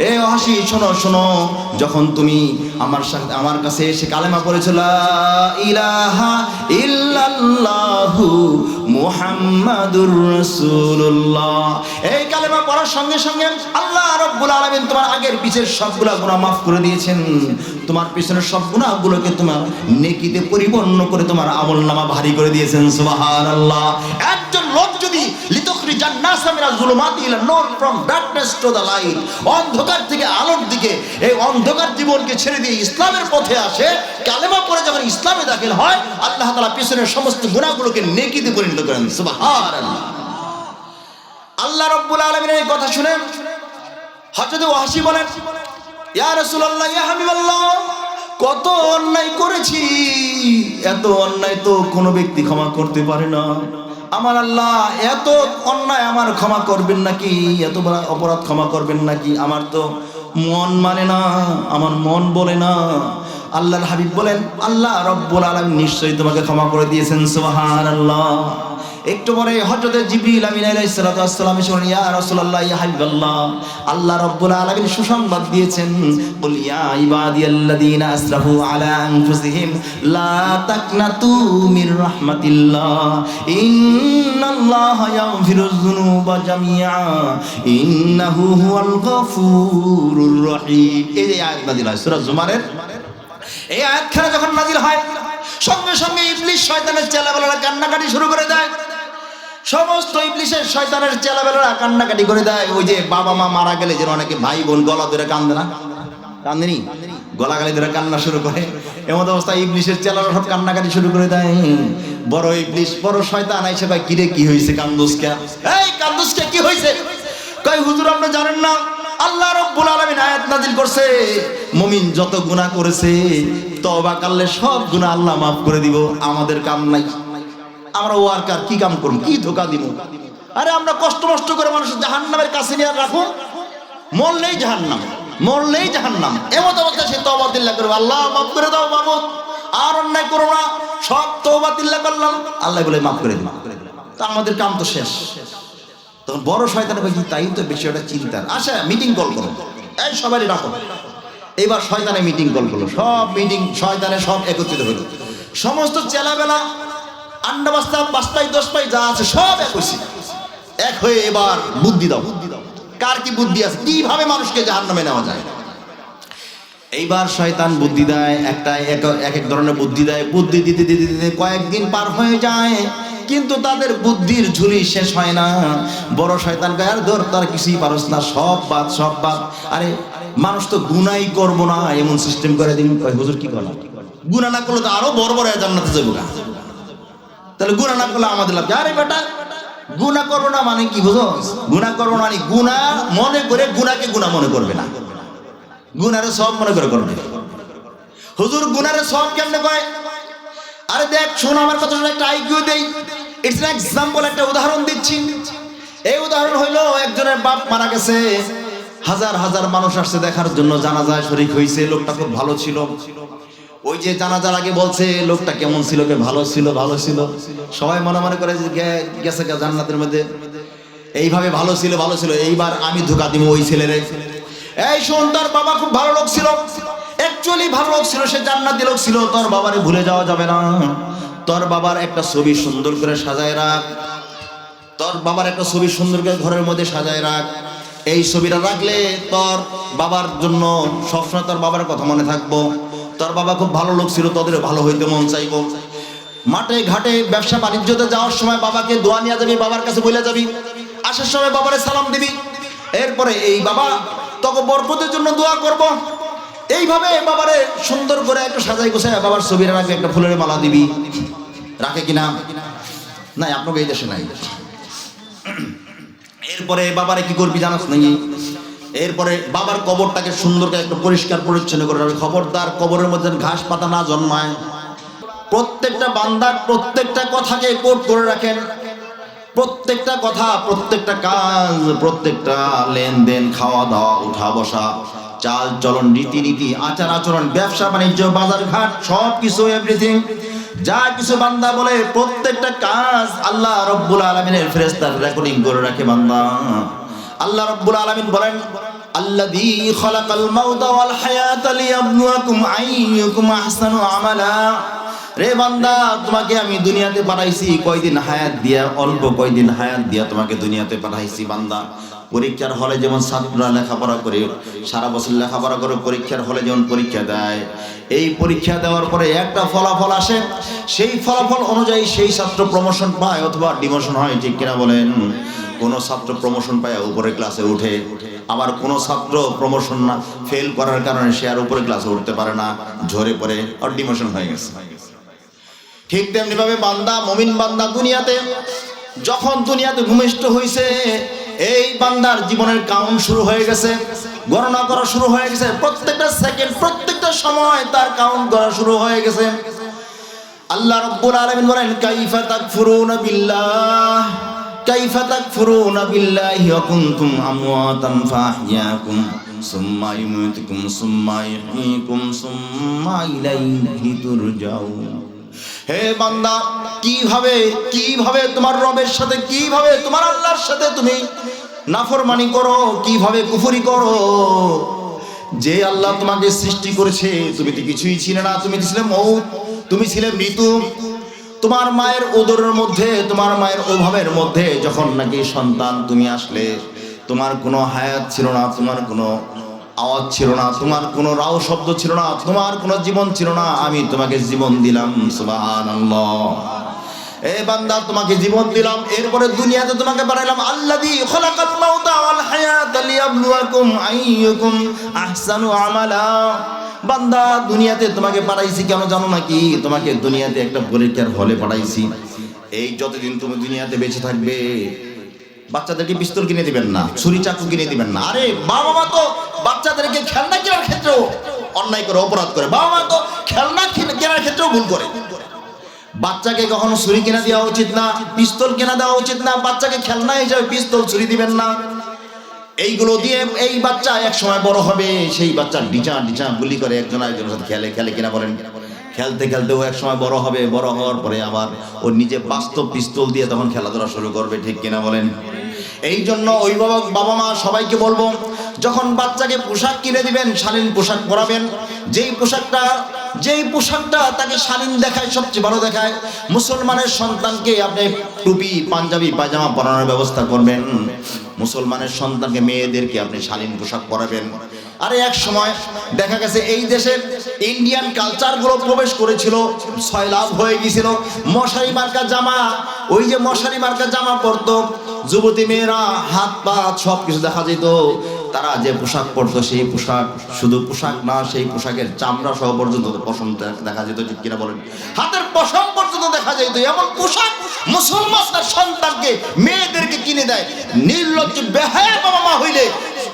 এ ওয়াহশী শোনো শোনো, যখন তুমি আমার কাছে এসে কালেমা পড়েছো লা ইলাহা ইল্লাল্লাহু মুহাম্মাদুর রাসূলুল্লাহ, এই কালেমা পড়ার সঙ্গে সঙ্গে আল্লাহ রাব্বুল আলামিন তোমার আগের পিছের সবগুলা গুনাহ মাফ করে দিয়েছেন। তোমার পিছনের সব গুনাহগুলোকে তোমার নেকিতে পরিপূর্ণ করে তোমার আমলনামা ভারী করে দিয়েছেন। সুবহানাল্লাহ। একজন লোক যদি লিতুখরিজান নাসা মিনাজ যুলুমাতি ইলা নূর, from darkness to the light, অন্ধকার থেকে আলোর দিকে এই অন্ধকার জীবনকে ছেড়ে দিয়ে ইসলামের পথে আসে, কালেমা পড়ে যখন ইসলামে দাখিল হয়, আল্লাহ তাআলা পিছনের সমস্ত গুনাহগুলোকে নেকিতে পরিণত করেন। সুবহানাল্লাহ। আল্লাহ রাব্বুল আলামিনের এই কথা শুনে হযরত ওয়াহশী বলেন, ইয়া রাসূলুল্লাহ, ইয়া হাবিবাল্লাহ, কত অন্যায় করেছি, এত অন্যায় তো কোনো ব্যক্তি ক্ষমা করতে পারে না। আমার আল্লাহ এত অন্যায় আমার ক্ষমা করবেন নাকি, এত বড় অপরাধ ক্ষমা করবেন নাকি? আমার তো মন মানে না, আমার মন বলে না। আল্লাহর হাবিব বলেন, আল্লাহ রাব্বুল আলামিন নিশ্চয়ই তোমাকে ক্ষমা করে দিয়েছেন। সুবহানাল্লাহ। একটু পরে হযরত জিবরিল আমিন আলাইহিস সালাতু ওয়াস সালাম এসে বলেন, ইয়া রাসূলুল্লাহ, ইয়া হাবিবাল্লাহ, আল্লাহ রাব্বুল আলামিন সুসংবাদ দিয়েছেন, কুল ইয়া ইবাদিয়াল্লাযীনা আসরাফু আলা আনফুসিহিম লা তাকনাতু মির রাহমাতিল্লাহ ইন্নাল্লাহা ইয়াগফিরুয যুনুবা জামিআ ইন্নাহু হুয়াল গফুরুর রহিম। এই যে আয়াত নাযিল হয় সূরা জুমারের, এই আয়াতখানা যখন নাযিল হয়, সঙ্গে সঙ্গে ইবলিস শয়তানের চেলাবেলারা কান্নাকাটি শুরু করে দেয়। সমস্ত ইবলিসের শয়তানের চেলাবেলারা কান্নাকাটি করে দেয়। ওই যে বাবা মা মারা গেলে যেন অনেকে ভাই বোন গলা ধরে কান্দে না, কান্দেনি, গলা গালি ধরে কান্না শুরু করে, এমন অবস্থায় ইবলিসের চেলারা সব কান্নাকাটি শুরু করে দেয়। বড় ইবলিস, বড় শয়তান আইসে ভাই, কিরে কি হয়েছে, কান্দুস কে, এই কান্দুস কে, কি হয়েছে? কই হুজুর আপনি জানেন না, আল্লাহ রাব্বুল আলামিন আয়াত নাযিল করছে, মুমিন যত গুনাহ করেছে তওবা করলে সব গুনাহ আল্লাহ মাফ করে দিব। আমাদের কাম নাই, আমরা ওয়ার্কার, কি কাম করব, কি ধোকা দিব? আরে আমরা কষ্ট মষ্ট করে মানুষ জাহান্নামের কাছে নিয়ে রাখো, মরলেই জাহান্নাম, মরলেই জাহান্নাম। এমন অবস্থায় সে তওবা তিল্লা করবে, আল্লাহ মাফ করে দাও মাবুদ, আর অন্যায় করো না, সব তওবা তিল্লা করলাম, আল্লাহ বলে মাফ করে দিন। তা আমাদের কাম তো শেষ। তখন বড় শয়তান কই, তাই তো বিষয়টা চিন্তার। আচ্ছা মিটিং কল করো, এই সবারই রাখো। এবার শয়তানে মিটিং কল করলো, সব মিটিং শয়তানে সব একত্রিত হলো, সমস্ত চেলাবেলা আন্ডা বাস্তা বাস্তাই দশ পাই যা আছে সব এক হয়ে এবার বুদ্ধি দাও, কার কি বুদ্ধি আছে, কিভাবে মানুষকে জাহান্নামে নেওয়া যায়। এইবার শয়তান বুদ্ধি দেয়, একটা এক এক ধরনের বুদ্ধি দেয়। বুদ্ধি দিতে দিতে দিতে কয়েকদিন পার হয়ে যায়, কিন্তু তাদের বুদ্ধির ঝুলি শেষ হয় না। বড় শয়তান কয়, আর ধর তার কিছুই পারস না, সব বাদ সব বাদ। আরে মানুষ তো গুনাই করবো না, এমন সিস্টেম করে দিন। কয় হুজুর কি করলাম, গুনাহ না করলে তো আরো বড় বড় জান্নাতে যাবো না, তাহলে গুনাহ না করলে আমাদের লাভ। আরে বেটা, গুনাহ করবো না মানে কি বুঝো? গুনাহ করবো না মানে গুনাহ মনে করে গুনাহকে গুনাহ মনে করবে না, গুনারে সব মনে করে করবে। হুজুর গুনারে সব কেমনে কয়? আরে দেখ শোন, আমার কথা শুনে একটা আইকিউ দেই। ইটস অ্যান এক্সাম্পল, একটা উদাহরণ দিচ্ছি। এই উদাহরণ হইলো, একজনের বাপ মারা গেছে, হাজার হাজার মানুষ আসছে দেখার জন্য, জানাজায় শরীক হয়েছে। লোকটা খুব ভালো ছিল। ওই যে জানাজার আগে বলছে লোকটা কেমন ছিল, কে ভালো ছিল, ভালো ছিল। সবাই মনে মনে করে যে গেছে জান্নাতের মধ্যে, এইভাবে ভালো ছিল ভালো ছিল। এইবার আমি ধোঁকা দিব ওই ছেলেরে। এই শোন, তার বাবা খুব ভালো লোক ছিল, অ্যাকচুয়ালি ভালো লোক ছিল, সে জান্নাতি লোক ছিল। তোর বাবারে ভুলে যাওয়া যাবে না। তোর বাবার একটা ছবি সুন্দর করে সাজায় রাখ, তোর বাবার একটা ছবি সুন্দর করে ঘরের মধ্যে সাজায় রাখ। এই ছবিটা রাখলে তোর বাবার জন্য সবসময় তোর বাবার কথা মনে থাকবো। তোর বাবা খুব ভালো লোক ছিল, তোদের ভালো হইতে মন চাইবো। মাঠে ঘাটে ব্যবসা বাণিজ্যতে যাওয়ার সময় বাবাকে দোয়া নিয়ে যাবি, বাবার কাছে বলে যাবি। আসার সময় বাবারে সালাম দিবি। এরপরে এই বাবা তোকে বরকতের জন্য দোয়া করব। এইভাবে বাবারে সুন্দর করে একটু সাজাই গোছায় বাবার ছবির রাখবে, একটা ফুলের মালা দিবি। রাখে কিনা? নাই, আপনাকে এই দেশে নাই। এরপরে বাবারে কি করবি জানাস নাকি? এরপরে বাবার কবরটাকে সুন্দর করে একটু পরিষ্কার পরিচ্ছন্ন করে রাখবে। খবরদার কবরের মধ্যে ঘাস পাতা না জন্মায়। প্রত্যেকটা বান্দার প্রত্যেকটা কথাকে কোট করে রাখেন। প্রত্যেকটা কথা, প্রত্যেকটা কাজ, প্রত্যেকটা লেনদেন, খাওয়া দাওয়া, উঠা বসা, চাল চলন, রীতিনীতি, আচার আচরণ, ব্যবসা বাণিজ্য, বাজার ঘাট, সব কিছু, এভরিথিং যা কিছু বান্দা বলে প্রত্যেকটা কাজ আল্লাহ রব্বুল আলামিনের ফেরেশতারা রেকর্ডিং করে রাখে বান্দা। আল্লাহ রব্বুল আলামিন বলেন, আল্লাযী খালাকাল মাউতা ওয়াল হায়াতা লিয়াবলুয়াকুম আইয়ুকুম আহসানু আমালা। রে বান্দা, তোমাকে আমি দুনিয়াতে পাঠাইছি কয়দিন হায়াত দিয়া, অল্প কয়দিন হায়াত দিয়া তোমাকে দুনিয়াতে পাঠাইছি বান্দা। পরীক্ষার হলে যেমন ছাত্ররা লেখাপড়া করে, সারা বছর লেখাপড়া করে পরীক্ষার হলে যেমন পরীক্ষা দেয়, এই পরীক্ষা দেওয়ার পরে একটা ফলাফল আসে, সেই ফলাফল অনুযায়ী সেই ছাত্র প্রমোশন পায় অথবা ডিমোশন হয়, ঠিক কিনা বলেন? কোনো ছাত্র প্রমোশন পায় উপরে ক্লাসে উঠে, আবার কোনো ছাত্র প্রমোশন না ফেল করার কারণে সে আর উপরে ক্লাসে উঠতে পারে না, ঝরে পড়ে আর ডিমোশন হয়ে গেছে। ঠিক তেমনি ভাবে বান্দা, মুমিন বান্দা দুনিয়াতে যখন দুনিয়াতে ভূমিষ্ঠ হয়েছে, এই বান্দার জীবনের কাউন্ট শুরু হয়ে গেছে, গণনা করা শুরু হয়ে গেছে। প্রত্যেকটা সেকেন্ড, প্রত্যেকটা সময় তার কাউন্ট করা শুরু হয়ে গেছে। আল্লাহ রাব্বুল আলামিন বলেন, কাইফা তাকফুরুনা বিল্লাহ, কাইফা তাকফুরুনা বিল্লাহি ওয়া কুনতুম আমওয়াতান ফাহইয়াকুম সুম্মা ইউমীতুকুম সুম্মা ইহয়ীকুম সুম্মা ইলাইহি তুরজাউন। হে বান্দা, কিভাবে তোমার রবের সাথে, কিভাবে তোমার আল্লাহর সাথে তুমি নাফরমানি করো, কিভাবে কুফরি করো? যে আল্লাহ তোমাকে সৃষ্টি করেছে, তুমি তো কিছুই ছিলে না, তুমি ছিলে মউত, তুমি ছিলে মৃত্যু। তোমার মায়ের উদরের মধ্যে, তোমার মায়ের অভাবের মধ্যে যখন নাকি সন্তান তুমি আসলে, তোমার কোনো হায়াত ছিল না, তোমার কোনো আওয়াজ ছিল না, তোমার কোনো রাও শব্দ ছিল না, তোমার কোনো জীবন ছিল না। আমি তোমাকে জীবন দিলাম, সুবহানাল্লাহ। এ বান্দা, তোমাকে জীবন দিলাম, এরপরে দুনিয়াতে তোমাকে বানাইলাম। আল্লাযী খালাকাল মাউতা ওয়াল হায়াতা লিয়াবলুয়াকুম আইয়ুকুম আহসানু আমালা। বান্দা, দুনিয়াতে তোমাকে পাঠাইছি কেন জানো নাকি? তোমাকে দুনিয়াতে একটা পরীক্ষার হলে পাঠাইছি। এই যতদিন তুমি দুনিয়াতে বেঁচে থাকবে, বাচ্চাদেরকে পিস্তল কিনে দিবেন না, ছুরি চাকু কিনে দিবেন না। আরে বাবা মা তো বাচ্চাদেরকে খেলনা কেনার ক্ষেত্রেও অন্যায় করে, অপরাধ করে। বাবা মা তো খেলনা কেনার ক্ষেত্রেও ভুল করে। বাচ্চাকে কখনো ছুরি কিনে দেওয়া উচিত না, পিস্তল কিনে দেওয়া উচিত না। বাচ্চাকে খেলনা হিসাবে পিস্তল, ছুরি দিবেন না। এইগুলো দিয়ে এই বাচ্চা এক সময় বড় হবে, সেই বাচ্চা ডিচা গুলি করে একজন আরেকজনের সাথে খেলে কিনা বলেন? খেলতে খেলতে ও এক সময় বড় হবে, বড় হওয়ার পরে আবার ও নিজে বাস্তব পিস্তল দিয়ে তখন খেলাধুলা শুরু করবে, ঠিক কিনা বলেন? এই জন্য অভিভাবক, বাবা মা সবাইকে বলবো, যখন বাচ্চাকে পোশাক কিনে দিবেন, শালীন পোশাক পরাবেন। যেই পোশাকটা তাকে শালীন দেখায়, সবচেয়ে ভালো দেখায়, মুসলমানের সন্তানকে আপনি টুপি, পাঞ্জাবি, পায়জামা পরানোর ব্যবস্থা করবেন। মুসলমানের সন্তানকে, মেয়েদেরকে আপনি শালীন পোশাক পরাবেন। আরে এক সময় দেখা গেছে এই দেশের ইন্ডিয়ান কালচারগুলো প্রবেশ করেছিল, সয়লাভ হয়ে গিয়েছিল। মশারি মার্কা জামা, ওই যে মশারি মার্কা জামা পরতো যুবতী মেয়েরা, হাত পা সব কিছু দেখা যেত। তারা যে পোশাক পরতো, সেই পোশাক শুধু পোশাক না, সেই পোশাকের চামড়া সহ পর্যন্ত পশম দেখা যেত, ঠিক কিনা বলেন? হাতের পশম পর্যন্ত দেখা যেত। এমন পোশাক মুসলমান তার সন্তানকে, মেয়েদেরকে কিনে দেয়। নির্লজ্জ বেহায়া বাবা মা হইলে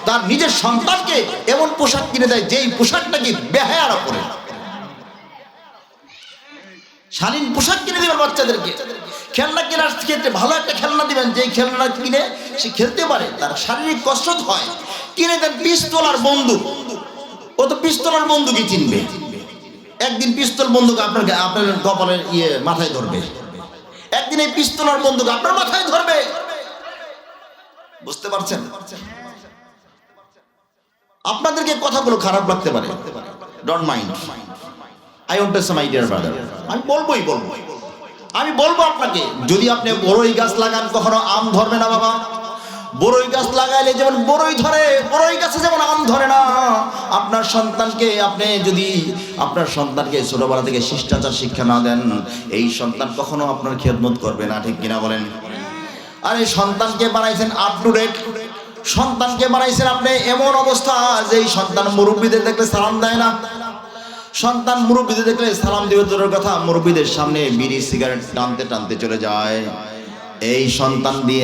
তার নিজের সন্তানকে এমন পোশাক কিনে দেয়, যেই পোশাকটা কি বেহায়ারা পরে। শালীন পোশাক কিনে দিবেন বাচ্চাদেরকে। খেলনা কেনার ক্ষেত্রে ভালো একটা খেলনা দিবেন, যেই খেলনা কিনে সে খেলতে পারে, তার শারীরিক কসরত হয়। কিনে দেন পিস্তল আর বন্দুক, ও তো পিস্তল আর বন্দুকই চিনবে। একদিন পিস্তল বন্দুক আপনার কপালের মাথায় ধরবে, একদিন এই পিস্তল আর বন্দুক আপনার মাথায় ধরবে। বুঝতে পারছেন? আপনাদেরকে কথাগুলো খারাপ লাগতে পারে, don't mind. I want to say my dear brother, আমি বলবো আপনাকে, যদি আপনি বড়ই গাছ লাগান, কখনো আম ধরবে না বাবা। বড়ই গাছ লাগাইলে যেমন বড়ই ধরে, বড়ই গাছে যেমন আম ধরে না। আপনার সন্তানকে ছোটবেলা থেকে শিষ্টাচার শিক্ষা না দেন, এই সন্তান কখনো আপনার খেদমত করবে না, ঠিক কিনা বলেন? আরে সন্তানকে বানাইছেন আপ টু ডেট, সন্তানকে বানাইছেন আপনি এমন অবস্থা যে এই সন্তান মুরব্বীদের দেখলে সালাম দেয় না। সন্তান মুরব্বীদের দেখলে সালাম দিবে দূরের কথা, মুরব্বীদের সামনে বিড়ি সিগারেট টানতে টানতে চলে যায়। এই সন্তান দিয়ে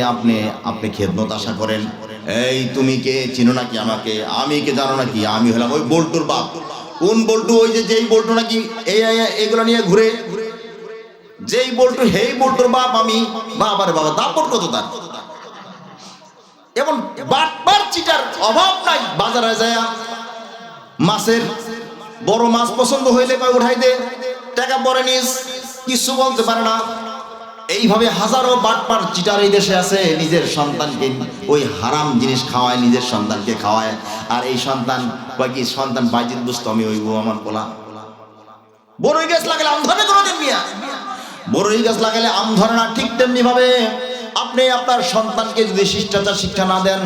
আপনি খেদমত আশা করেন? এই তুমি কে, চিনো নাকি আমাকে? আমি কে জানো নাকি? আমি হলাম ওই বল্টুর বাপ। কোন বল্টু? ওই যেই বল্টু নাকি এইগুলো নিয়ে ঘুরে, যেই বল্টু, হেই বল্টুর বাপ আমি। বাবারে বাবা, দাপট কত তার! এমন বাটপার চিটার অভাব নাই। বাজারে যায় মাছের বড় মাছ পছন্দ হইলে কয় উঠাই দে, টাকা পরে নিস, কিছু বলতে পারে না। এইভাবে হাজারো বাটপার চিটার এই দেশে আছে, নিজের সন্তানকে ওই হারাম জিনিস খাওয়ায়, নিজের সন্তানকে খাওয়ায়। আর এই সন্তান কি সন্তান বাইজিত বুঝতো আমি ওই আমার পোলা। বড়ই গাছ লাগালে আম ধরে কোনোদিন মিয়া, বড়ই গাছ লাগালে আম ধরে না। ঠিক তেমনি ভাবে আপনি আপনার সন্তানকে যদি শিষ্টাচার শিক্ষা না দেন,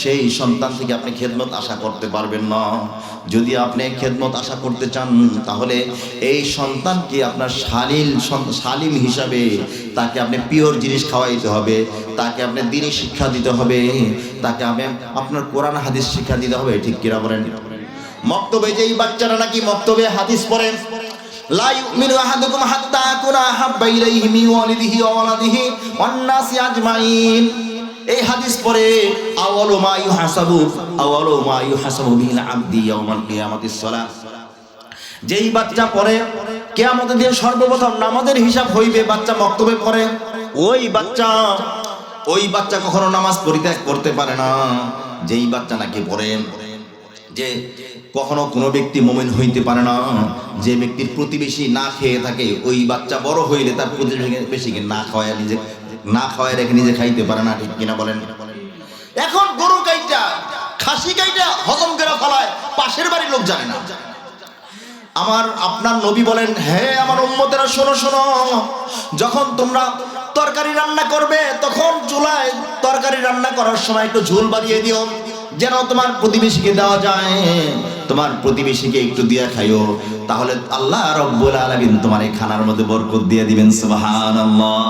সেই সন্তান থেকে আপনি খেদমত আশা করতে পারবেন না। যদি আপনি খেদমত আশা করতে চান, তাহলে এই সন্তানকে আপনার শালীম হিসাবে তাকে আপনি পিওর জিনিস খাওয়াইতে হবে, তাকে আপনি দ্বীনি শিক্ষা দিতে হবে, তাকে আপনি আপনার কোরআন হাদিস শিক্ষা দিতে হবে। ঠিক কিনা বলেন? মক্তবে যেই বাচ্চারা নাকি মক্তবে হাদিস পড়ে, লা ইউমিনু আহাদুকুম হাত্তা আকুনা হাব্বা ইলাইহি মিন ওয়ালিদিহি ওয়া ওয়ালাদিহি ওয়ান নাসি আজমাইন, এই হাদিস পড়ে আওয়ালু মা ইউহাসাবু বিল আবদি ইয়াউমাল কিয়ামাতিস সালাত, যেই বাচ্চা পড়ে কিয়ামতের দিন সর্বপ্রথম নামাজের হিসাব হইবে, বাচ্চা মক্তবে পড়ে, ওই বাচ্চা কখনো নামাজ পরিত্যাগ করতে পারে না। যেই বাচ্চা নাকি পড়ে যে কখনো কোনো ব্যক্তি মুমিন হইতে পারে না, যে ব্যক্তির প্রতিবেশী না খেয়ে থাকে, ওই বাচ্চা বড় হইলে তার প্রতিবেশীকে না খাওয়ায় রেখে নিজে খাইতে পারে না। ঠিক কিনা বলেন? এখন গরু গাইটা খাসি গাইটা হজম করে ফেলায়, পাশের বাড়ির লোক জানে না। আপনার নবী বলেন, হে আমার উম্মতেরা শোনো শোনো, যখন তোমরা তরকারি রান্না করবে তখন চুলায় তরকারি রান্না করার সময় একটু ঝোল বাড়িয়ে দিও, যেন তোমার প্রতিবেশীকে দেওয়া যায়, তোমার প্রতিবেশীকে একটু দিয়া খাইও, তাহলে আল্লাহ রাব্বুল আলামিন তোমার এই খানার মধ্যে বরকত দিয়ে দিবেন। সুবহানাল্লাহ।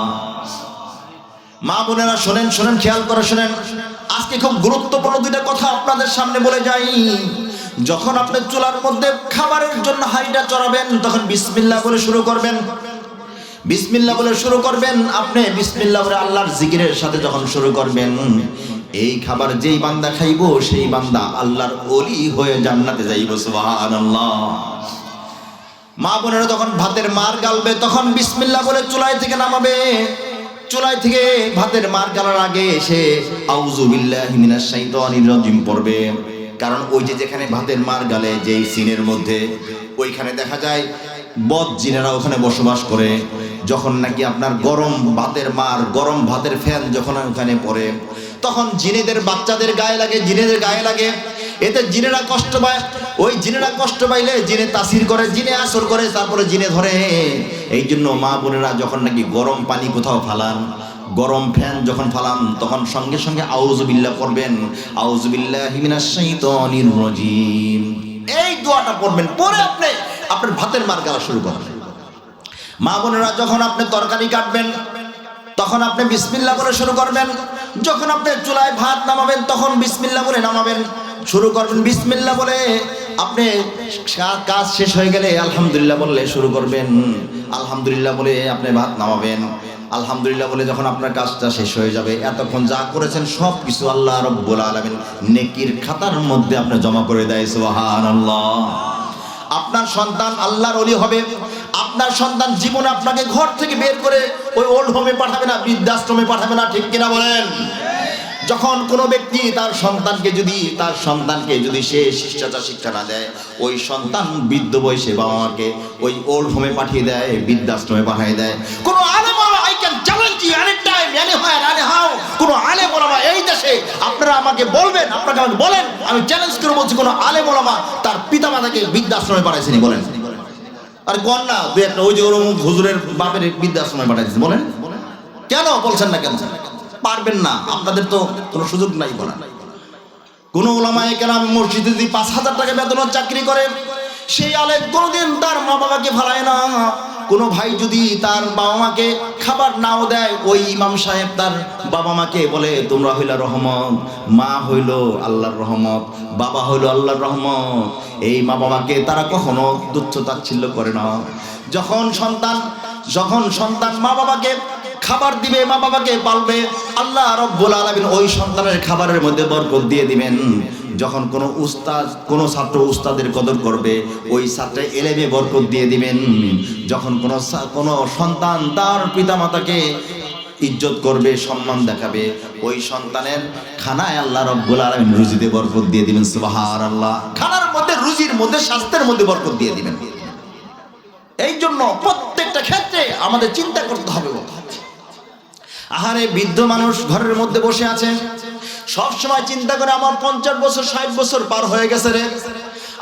মা বোনেরা শোনেন, খেয়াল করে শোনেন, আজকে খুব গুরুত্বপূর্ণ দুইটা কথা আপনাদের সামনে বলে যাই। যখন আপনি চুলার মধ্যে খাবারের জন্য হাঁড়িটা চড়াবেন, তখন বিসমিল্লাহ বলে শুরু করবেন। বিসমিল্লাহ বলে শুরু করবেন। আপনি বিসমিল্লাহ বলে আল্লাহর জিকিরের সাথে যখন শুরু করবেন, এই খাবার যেই বান্দা খাইবো সেই বান্দা আল্লাহর ওলি হয়ে জান্নাতে যাইব। সুবহানাল্লাহ। মা বোনেরা যখন ভাতের মার গালবে, তখন বিসমিল্লাহ বলে চুলাই থেকে নামাবে। চুলাই থেকে ভাতের মার গালার আগে এসে আউযু বিল্লাহি মিনাশ শাইতানির রাজিম পড়বে। কারণ ওই যে যেখানে ভাতের মার গালে যেই সিনের মধ্যে, ওইখানে দেখা যায় বদ জিনেরা ওখানে বসবাস করে। যখন নাকি আপনার গরম ভাতের মার, গরম ভাতের ফ্যান যখন ওখানে পড়ে, তখন জিনেদের বাচ্চাদের গায়ে লাগে, জিনেদের গায়ে লাগে, এতে জিনেরা কষ্ট পায়। ওই জিনেরা কষ্ট পাইলে জিনে তাসির করে, জিনে আসর করে, তারপরে জিনে ধরে। এই জন্য মা বোনেরা যখন নাকি গরম পানি কোথাও ফালান, গরম ফ্যান যখন ফালান, তখন সঙ্গে সঙ্গে আউযু বিল্লাহ পড়বেন, আউযু বিল্লাহি মিনাশ শাইতানির রাজিম, এই দোয়াটা পড়বেন। পরে আপনি আপনার ভাতের মার গালা শুরু করবেন। মা বোনেরা যখন আপনি তরকারি কাটবেন, তখন আপনি বিসমিল্লাহ বলে শুরু করবেন। যখন আপনি চুলায় ভাত নামাবেন, তখন বিসমিল্লাহ বলে নামাবেন, শুরু করবেন। বিসমিল্লাহ বলে আপনি কাজ শেষ হয়ে গেলে আলহামদুলিল্লাহ বললে শুরু করবেন। আলহামদুলিল্লাহ বলে আপনি ভাত নামাবেন। আলহামদুলিল্লাহ বলে যখন আপনার কাজটা শেষ হয়ে যাবে, এতক্ষণ যা করেছেন সব কিছু আল্লাহ রাব্বুল আলামিন নেকির খাতার মধ্যে আপনি জমা করে দেয়। সুবহানাল্লাহ। আপনার সন্তান আল্লাহর ওলি হবে। আপনার সন্তান জীবনে আপনাকে ঘর থেকে বের করে ওই ওল্ড হোমে পাঠাবে না, বৃদ্ধাশ্রমে পাঠাবে না। ঠিক কিনা বলেন? যখন কোনো ব্যক্তি তার সন্তানকে যদি সে শিষ্টাচার শিক্ষা না দেয়, ওই সন্তান বৃদ্ধ বয়সে বাবা মাকে ওই ওল্ড হোমে পাঠিয়ে দেয়, বৃদ্ধাশ্রমে পাঠিয়ে দেয়। কোনো আলেম ওলামা, I can challenge you any time anyhow, কোনো আলেম ওলামা এই দেশে আপনারা আমাকে বলবেন, আপনাকে আমাকে বলেন, আমি চ্যালেঞ্জ করে বলছি, কোনো আলেম ওলামা তার পিতামাতাকে বৃদ্ধাশ্রমে পাঠাইছেনি? বলেন। আর কোন না দুই একটা ওই যে ওরকম হুজুরের বাপের বৃদ্ধাশ্রমে পাঠাইছে, বলেন। কেন বলছেন না? কেন পারবেন না? আপনাদের তো কোনো সুযোগ নাই বলার। কোন ওলামায়ে কেরাম মসজিদে যদি ৫,০০০ টাকা বেতনের চাকরি করে, সেই আলেম কোনোদিন তার মা বাবাকে ভাড়ায় না। কোনো ভাই যদি তার বাবা মাকে খাবার নাও দেয়, ওই ইমাম সাহেব তার বাবা মাকে বলে, তোমরা হইলা রহমত, মা হইল আল্লাহর রহমত, বাবা হইল আল্লাহর রহমত। এই মা বাবাকে তারা কখনো তুচ্ছ তাচ্ছিল্য করে না। যখন সন্তান মা বাবাকে খাবার দিবে, মা বাবাকে পালবে, আল্লাহ রাব্বুল আলামিন ওই সন্তানের খাবারের মধ্যে বরকত দিয়ে দিবেন। যখন কোনো ছাত্র উস্তাদের কদর করবে, ওই ছাত্রে এলেমে বরকত দিয়ে দিবেন। যখন কোনো সন্তান তার পিতামাতাকে ইজ্জত করবে, সম্মান দেখাবে, ওই সন্তানের খানায় আল্লাহ রাব্বুল আলামিন রুজিতে বরকত দিয়ে দিবেন। সুবহানাল্লাহ। খানার মধ্যে, রুজির মধ্যে, স্বাস্থ্যের মধ্যে বরকত দিয়ে দিবেন। এই জন্য প্রত্যেকটা ক্ষেত্রে আমাদের চিন্তা করতে হবে। আহারে বৃদ্ধ মানুষ ঘরের মধ্যে বসে আছে, সব সময় চিন্তা করে আমার 50 বছর 60 বছর পার হয়ে গেছে রে,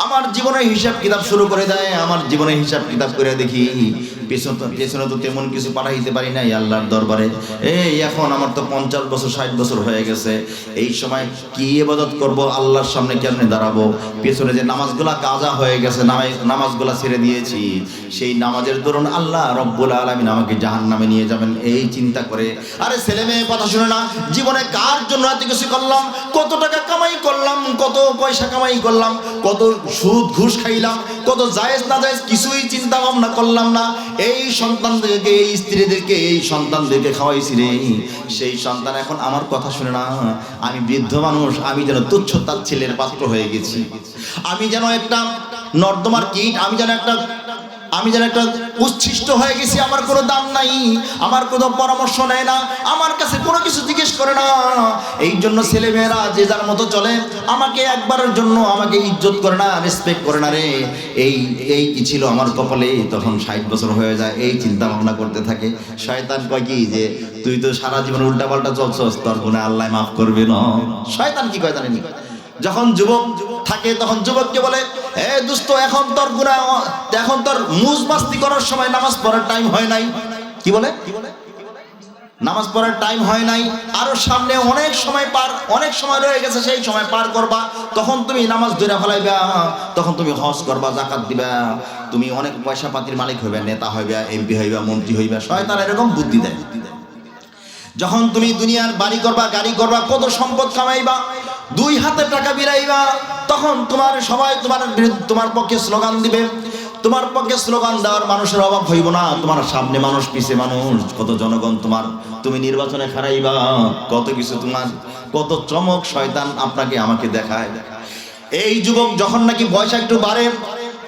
আমার জীবনের হিসাব কিতাব শুরু করে দেয়। আমার জীবনের হিসাব কিতাব করে দেখি পেছনে তো তেমন কিছু পাঠাইতে পারি নাই আল্লাহর দরবারে। এই এখন আমার তো 50 বছর 60 বছর হয়ে গেছে, এই সময় কি ইবাদত করব, আল্লাহর সামনে কেমনে দাঁড়াবো? পেছনে যে নামাজগুলা কাজা হয়ে গেছে, নামাজগুলা ছেড়ে দিয়েছি, সেই নামাজের দরুন আল্লাহ রব্বুল আলামিন আমাকে জাহান্নামে নিয়ে যাবেন, এই চিন্তা করে। আরে ছেলে মেয়ে কথা শুনে না, জীবনে কার জন্য এত কিছু করলাম, কত টাকা কামাই করলাম, কত পয়সা কামাই করলাম, কত সুদ ঘুষ খাইলাম, কত জায়েজ না জায়েজ কিছুই চিন্তা ভাবনা করলাম না। এই সন্তানদেরকে, এই স্ত্রীদেরকে, এই সন্তানদেরকে খাওয়াইছি রে, সেই সন্তান এখন আমার কথা শুনে না। আমি বৃদ্ধ মানুষ, আমি যেন তুচ্ছ তাচ্ছিল্যের পাত্র হয়ে গেছি, আমি যেন একটা নর্দমার কীট, আমি যেন একটা উচ্ছিষ্ট হয়ে গেছি। আমার কোনো দাম নাই, আমার কোনো পরামর্শ নেয় না, আমার কাছে কোনো কিছু জিজ্ঞেস করে না। এই জন্য ছেলেমেয়েরা যে যার মতো চলে, আমাকে একবারের জন্য আমাকে ইজ্জত করে না, রেসপেক্ট করে না রে। এই কি ছিল আমার কপালে, তখন 60 বছর হয়ে যায়, এই চিন্তা ভাবনা করতে থাকে। শয়তান কয় কি যে তুই তো সারা জীবন উল্টাপাল্টা চলছস, তোর গুনাহ আল্লাহ মাফ করবে না। শয়তান কি কয় জানেন? যখন যুবক থাকে তখন যুবককে বলে, এ দোস্ত, এখন তোর গুনাহ, এখন তোর মুজ মাস্তি করার সময়, নামাজ পড়ার টাইম হয় নাই। কি বলে? নামাজ পড়ার টাইম হয় নাই, আরো সামনে অনেক সময় রয়ে গেছে, সেই সময় পার করবা, তখন তুমি নামাজ ধরে ফেলাইবা, তখন তুমি হজ করবা, যাকাত দিবা, তুমি অনেক পয়সা পাতির মালিক হইবা, নেতা হইবা, এমপি হইবা, মন্ত্রী হইবা। শয়তান এরকম বুদ্ধি দেয়। যখন তুমি দুনিয়ার বাড়ি করবা, গাড়ি করবা, কত সম্পদ কামাইবা, 2 হাতে টাকা বিরাইবা, তখন সবাই তোমার পক্ষে স্লোগান দিবে। তোমার পক্ষে স্লোগান দেওয়ার মানুষের অভাব হইব না। তোমার সামনে মানুষ, পিছে মানুষ, কত জনগণ তুমি নির্বাচনে হারাইবা, কত কিছু, কত চমক শয়তান আপনাকে আমাকে দেখায়। এই যুবক যখন নাকি বয়স একটু বাড়ে,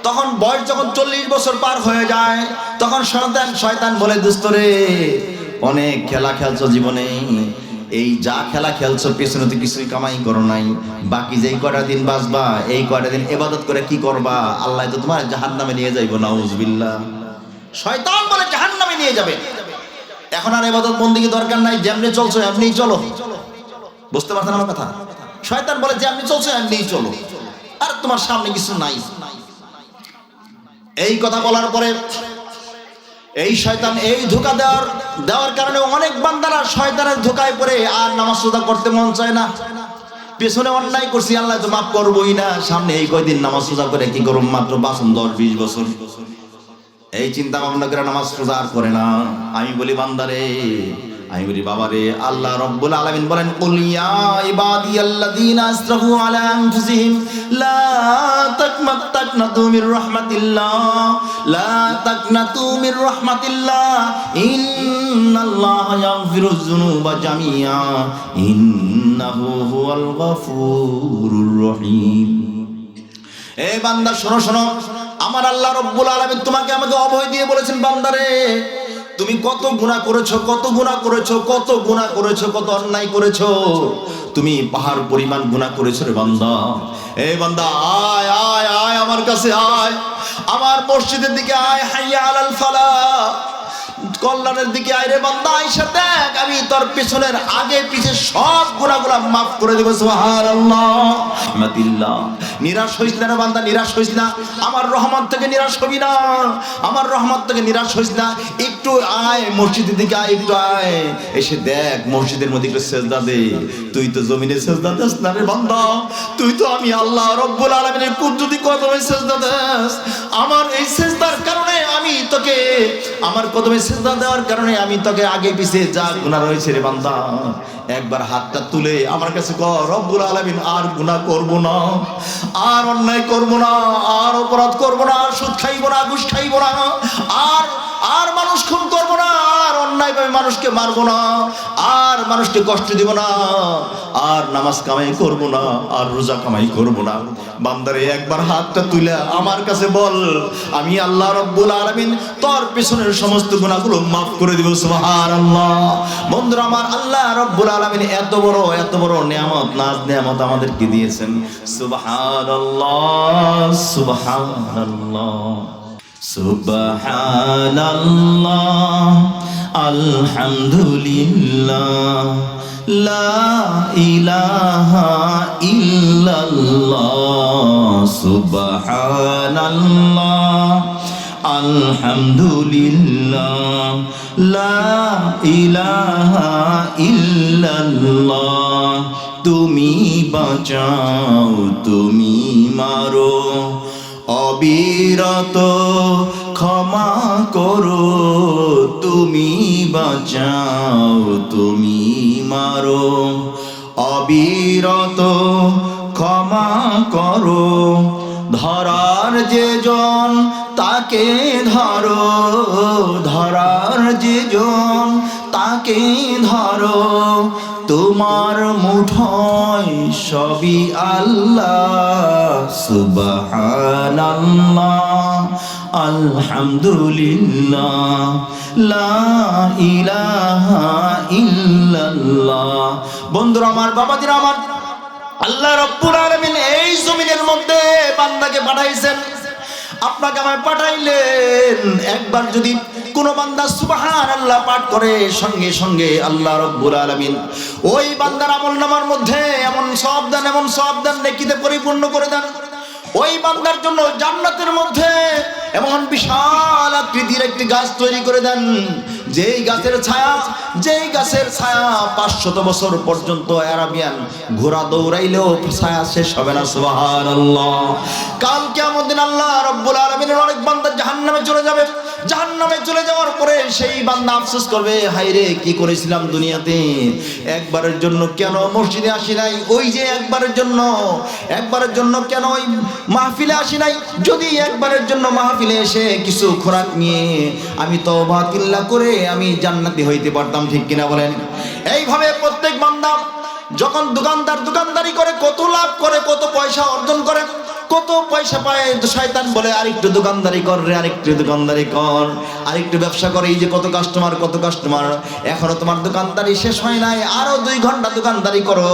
তখন বয়স যখন 40 বছর পার হয়ে যায়, তখন শয়তান বলে, দোস্ত রে, অনেক খেলা খেলছো জীবনে, এই যা খেলা খেলছো পেছনে তো কিছুই কামাই করো নাই, বাকি যেই কয়টা দিন বাঁচবা, এই কয়টা দিন ইবাদত করে কি করবা? আল্লাহ তো তোমার জাহান্নামে নিয়ে যাইবো, নাউজুবিল্লাহ। শয়তান বলে জাহান্নামে নিয়ে যাবে। এখন আর ইবাদত বন্দেগী দরকার নাই, যেমনি চলছো এমনিই চলো। বুঝতে পারছেন আমার কথা? শয়তান বলে যেমনি চলছো এমনিই চলো, আর তোমার সামনে কিছু নাই। এই কথা বলার পরে এই শয়তান এই ধোঁকা দেওয়ার কারণে অনেক বান্দারা শয়তানের ধোঁকায় পড়ে আর নামাজ রোজা করতে মন চায় না। পেছনে অন্যায় করছি, আল্লাহ তো মাফ করবোই না, সামনে এই কয়দিন নামাজ রোজা করে কি করব, মাত্র 10-20 বছর, এই চিন্তা ভাবনা করে নামাজ রোজা আর করে না। আমি বলি বান্দারে, আমি বলি বাবারে, আল্লাহ রাব্বুল আলামিন বলেন, কুল ইয়া ইবাদিয়াল্লাযীনা আসরাফু আলা আনফুসিহিম লা তাকনাতু মির রাহমাতিল্লাহ, লা তাকনাতু মির রাহমাতিল্লাহ, ইন্নাল্লাহা ইয়াগফিরুয যুনুবা জামিআ, ইন্নাহু হুয়াল গফুরুর রহিম। এ বান্দা শোনো, আমার আল্লাহ রাব্বুল আলামিন তোমাকে আমাকে অভয় দিয়ে বলেছেন, বান্দারে, তুমি কত গুনাহ করেছো, কত অন্যায় করেছো, তুমি পাহাড় পরিমাণ গুনাহ করেছো রে বান্দা। এই বান্দা, আয় আয় আয় আমার কাছে আয়, আমার মসজিদের দিকে আয়, হাইয়া আলাল ফালাহ, কল্যাণের দিকে আয় রে বান্দা, আইসা দেখ আমি তোর পিছনের আগে পিছে সব গুনাহগুলো মাফ করে দেব। সুবহানাল্লাহ, মাতিল্লাহ। নিরাশ হইস না রে বান্দা, নিরাশ হইস না, আমার রহমত থেকে নিরাশ হবি না, আমার রহমত থেকে নিরাশ হইস না। একটু আয় মসজিদের দিকে, আয়, একটু আয়, এসে দেখ মসজিদের মধ্যে একটু সেজদা দে। তুই তো জমিনে সেজদা দেস না রে বান্দা, তুই তো আমি আল্লাহ রাব্বুল আলামিনের কুদরতি কদমে সেজদা দেস। আমার এই সেজদার কারণে আমি তোকে, আমার কদমে সেজদা দেওয়ার কারণে আমি তোকে আগে পিছে যা গুনাহ রয়েছে রে বান্দা, একবার হাতটা তুলে আমার কাছে কর, রব্বুল আলামিন আর গুনাহ করব না, আর অন্যায় করব না, আর অপরাধ করব না, আর সুদ খাইব না, ঘুষ খাইব না, আর মানুষ খুন করব না, আর অন্যায়ভাবে মানুষকে মারব না, আর মানুষকে কষ্ট দিব না, আর নামাজ কামাই করব না, আর রোজা কামাই করব না। বান্দারে একবার হাতটা তুলে আমার কাছে বল, আমি আল্লাহ রাব্বুল আলামিন তোর পেছনের সমস্ত গুনাহগুলো মাফ করে দিব। সুবহানাল্লাহ। বন্ধুরা আমার, আল্লাহ রাব্বুল আলামিন এত বড় নিয়ামত, নাজ নিয়ামত আমাদেরকে দিয়েছেন। সুবহানাল্লাহ, সুবহানাল্লাহ, সুবহানাল্লাহ, আলহামদুলিল্লাহ লা ইলাহা ইল্লাল্লাহ সুবহানাল্লাহ আলহামদুলিল্লাহ লা ইলাহা ইল্লাল্লাহ তুমি বাঁচাও তুমি মারো অবিরত ক্ষমা করো তুমি বাঁচাও তুমি মারো অবিরত ক্ষমা করো ধরার যে জন তাকে ধরো ধরার যে জন তাকে ধরো তোমার মুঠোয় সবই আল্লাহ সুবহানাল্লাহ আলহামদুলিল্লাহ লা ইলাহা ইল্লাল্লাহ। বন্ধুরা আমার, বাবাজিরা আমার, আল্লাহ রাব্বুল আলামিন এই জমিনের মধ্যে বান্দাকে পাঠাইছেন, আপনাকে আমায় পাঠাইলেন। একবার যদি কোনো বান্দা সুবহানাল্লাহ পাঠ করে, সঙ্গে সঙ্গে আল্লাহ রাব্বুল আলামিন ওই বান্দার আমলনামার মধ্যে এমন সওয়াব দান নেকিতে পরিপূর্ণ করে দেন। ওই বান্দার জন্য জান্নাতের মধ্যে এমন বিশাল আকৃতির একটি গাছ তৈরি করে দেন, যেই গাছের ছায়া 500 বছর পর্যন্ত আরাবিয়ান ঘোড়া দৌড়াইলেও ছায়া শেষ হবে না। সুবহানাল্লাহ। কাল কিয়ামত দিন আল্লাহ রাব্বুল আলামিনের অনেক বান্দা জাহান্নামে চলে যাবে। জাহান্নামে চলে যাওয়ার পরে সেই বান্দা আফসোস করবে, হায় রে কি করেছিলাম দুনিয়াতে, একবারের জন্য কেন মসজিদে আসি নাই, ওই যে একবারের জন্য কেন ওই মাহফিলে আসি নাই। যদি একবারের জন্য মাহফিলে এসে কিছু খোরাক নিয়ে আমি তওবা তিল্লা করে আমি জান্নাতি হইতে পারতাম, ঠিক কিনা বলেন? এইভাবে প্রত্যেক বান্দা যখন দোকানদারি করে, কত লাভ করে, কত পয়সা অর্জন করে, কত পয়সা পায়, শয়তান বলে আরেকটু দোকানদারি কর রে, আরেকটু দোকানদারি কর, আরেকটু ব্যবসা করে। এই যে কত কাস্টমার, এখনো তোমার দোকানদারি শেষ হয় নাই, আরো 2 ঘন্টা দোকানদারি করো,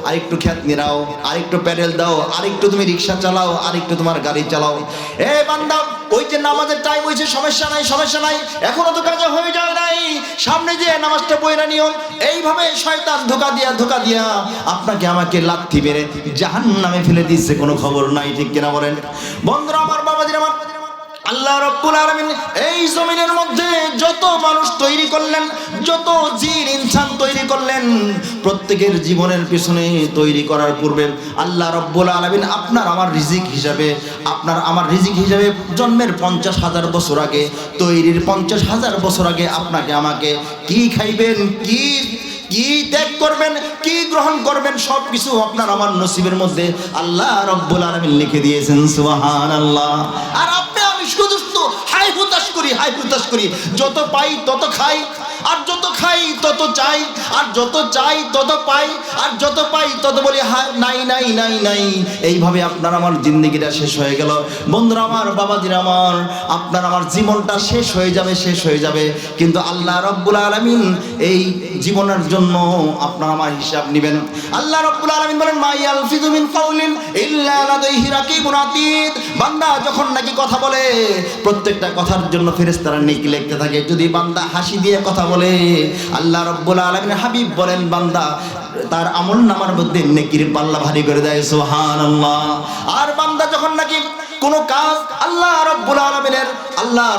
আরেকটু খ্যাত নিরাও, আরেকটু প্যাডেল দাও, আরেকটু তুমি রিক্সা চালাও, আরেকটু তোমার গাড়ি চালাও। এ বান্দা, ওই যে নামাজের টাইম হয়েছে, সমস্যা নাই, এখনো তো কাজ হয়ে যায় নাই, সামনে যে নামাজটা পড়া নিও। এইভাবে শয়তান ধোকা দিয়া আপনাকে আমাকে লাথি মেরে জাহান্নামে ফেলে দিচ্ছে, কোনো খবর নাই, ঠিক কিনা বলেন? বন্ধুরা আমার, বাবাজিরা আমার, আল্লাহ রাব্বুল আলামিন এই জমিনের মধ্যে যত মানুষ তৈরি করলেন, যত জিন ইনসান তৈরি করলেন, প্রত্যেকের জীবনের পিছনে তৈরি করার পূর্বে আল্লাহ রাব্বুল আলামিন আপনার আমার রিজিক হিসাবে জন্মের 50,000 বছর আগে, তৈরির 50,000 বছর আগে আপনাকে আমাকে কি খাইবেন, কি ত্যাগ করবেন, কি গ্রহণ করবেন, সবকিছু আপনার আমার নসিবের মধ্যে আল্লাহ রাব্বুল আলামিন লিখে দিয়েছেন। সুবহানাল্লাহ। আর আপনি আমি শুধু হাই হুতাশ করি, যত পাই তত খাই, আর যত খাই তত চাই, আর যত চাই তত পাই, আর যত পাই তত বলি নাই। এইভাবে আপনার আমার জিন্দেগিটা শেষ হয়ে গেল। বন্ধুরা আমার, বাবাজিরা আমার, আপনার আমার জীবনটা শেষ হয়ে যাবে, কিন্তু আল্লাহ রাব্বুল আলামিন এই জীবনের জন্য আপনার আমার হিসাব নেবেন। আল্লাহ রাব্বুল আলামিন বলেন, মা ইয়ালফিযু মিন কাউলিন ইল্লা লাদাইহি রাকিবুন আতীদ। বান্দা যখন নাকি কথা বলে, প্রত্যেকটা কথার জন্য ফেরেশতারা নেকি লিখতে থাকে। যদি বান্দা হাসি দিয়ে কথা বলে, আল্লাহ রাব্বুল আলামিন হাবিব বলেন, বান্দা তার আমলনামার মধ্যে নেকির পাল্লা ভারী করে দেয়। সুবহানাল্লাহ। আর বান্দা যখন নাকি কোন কাজ আল্লাহ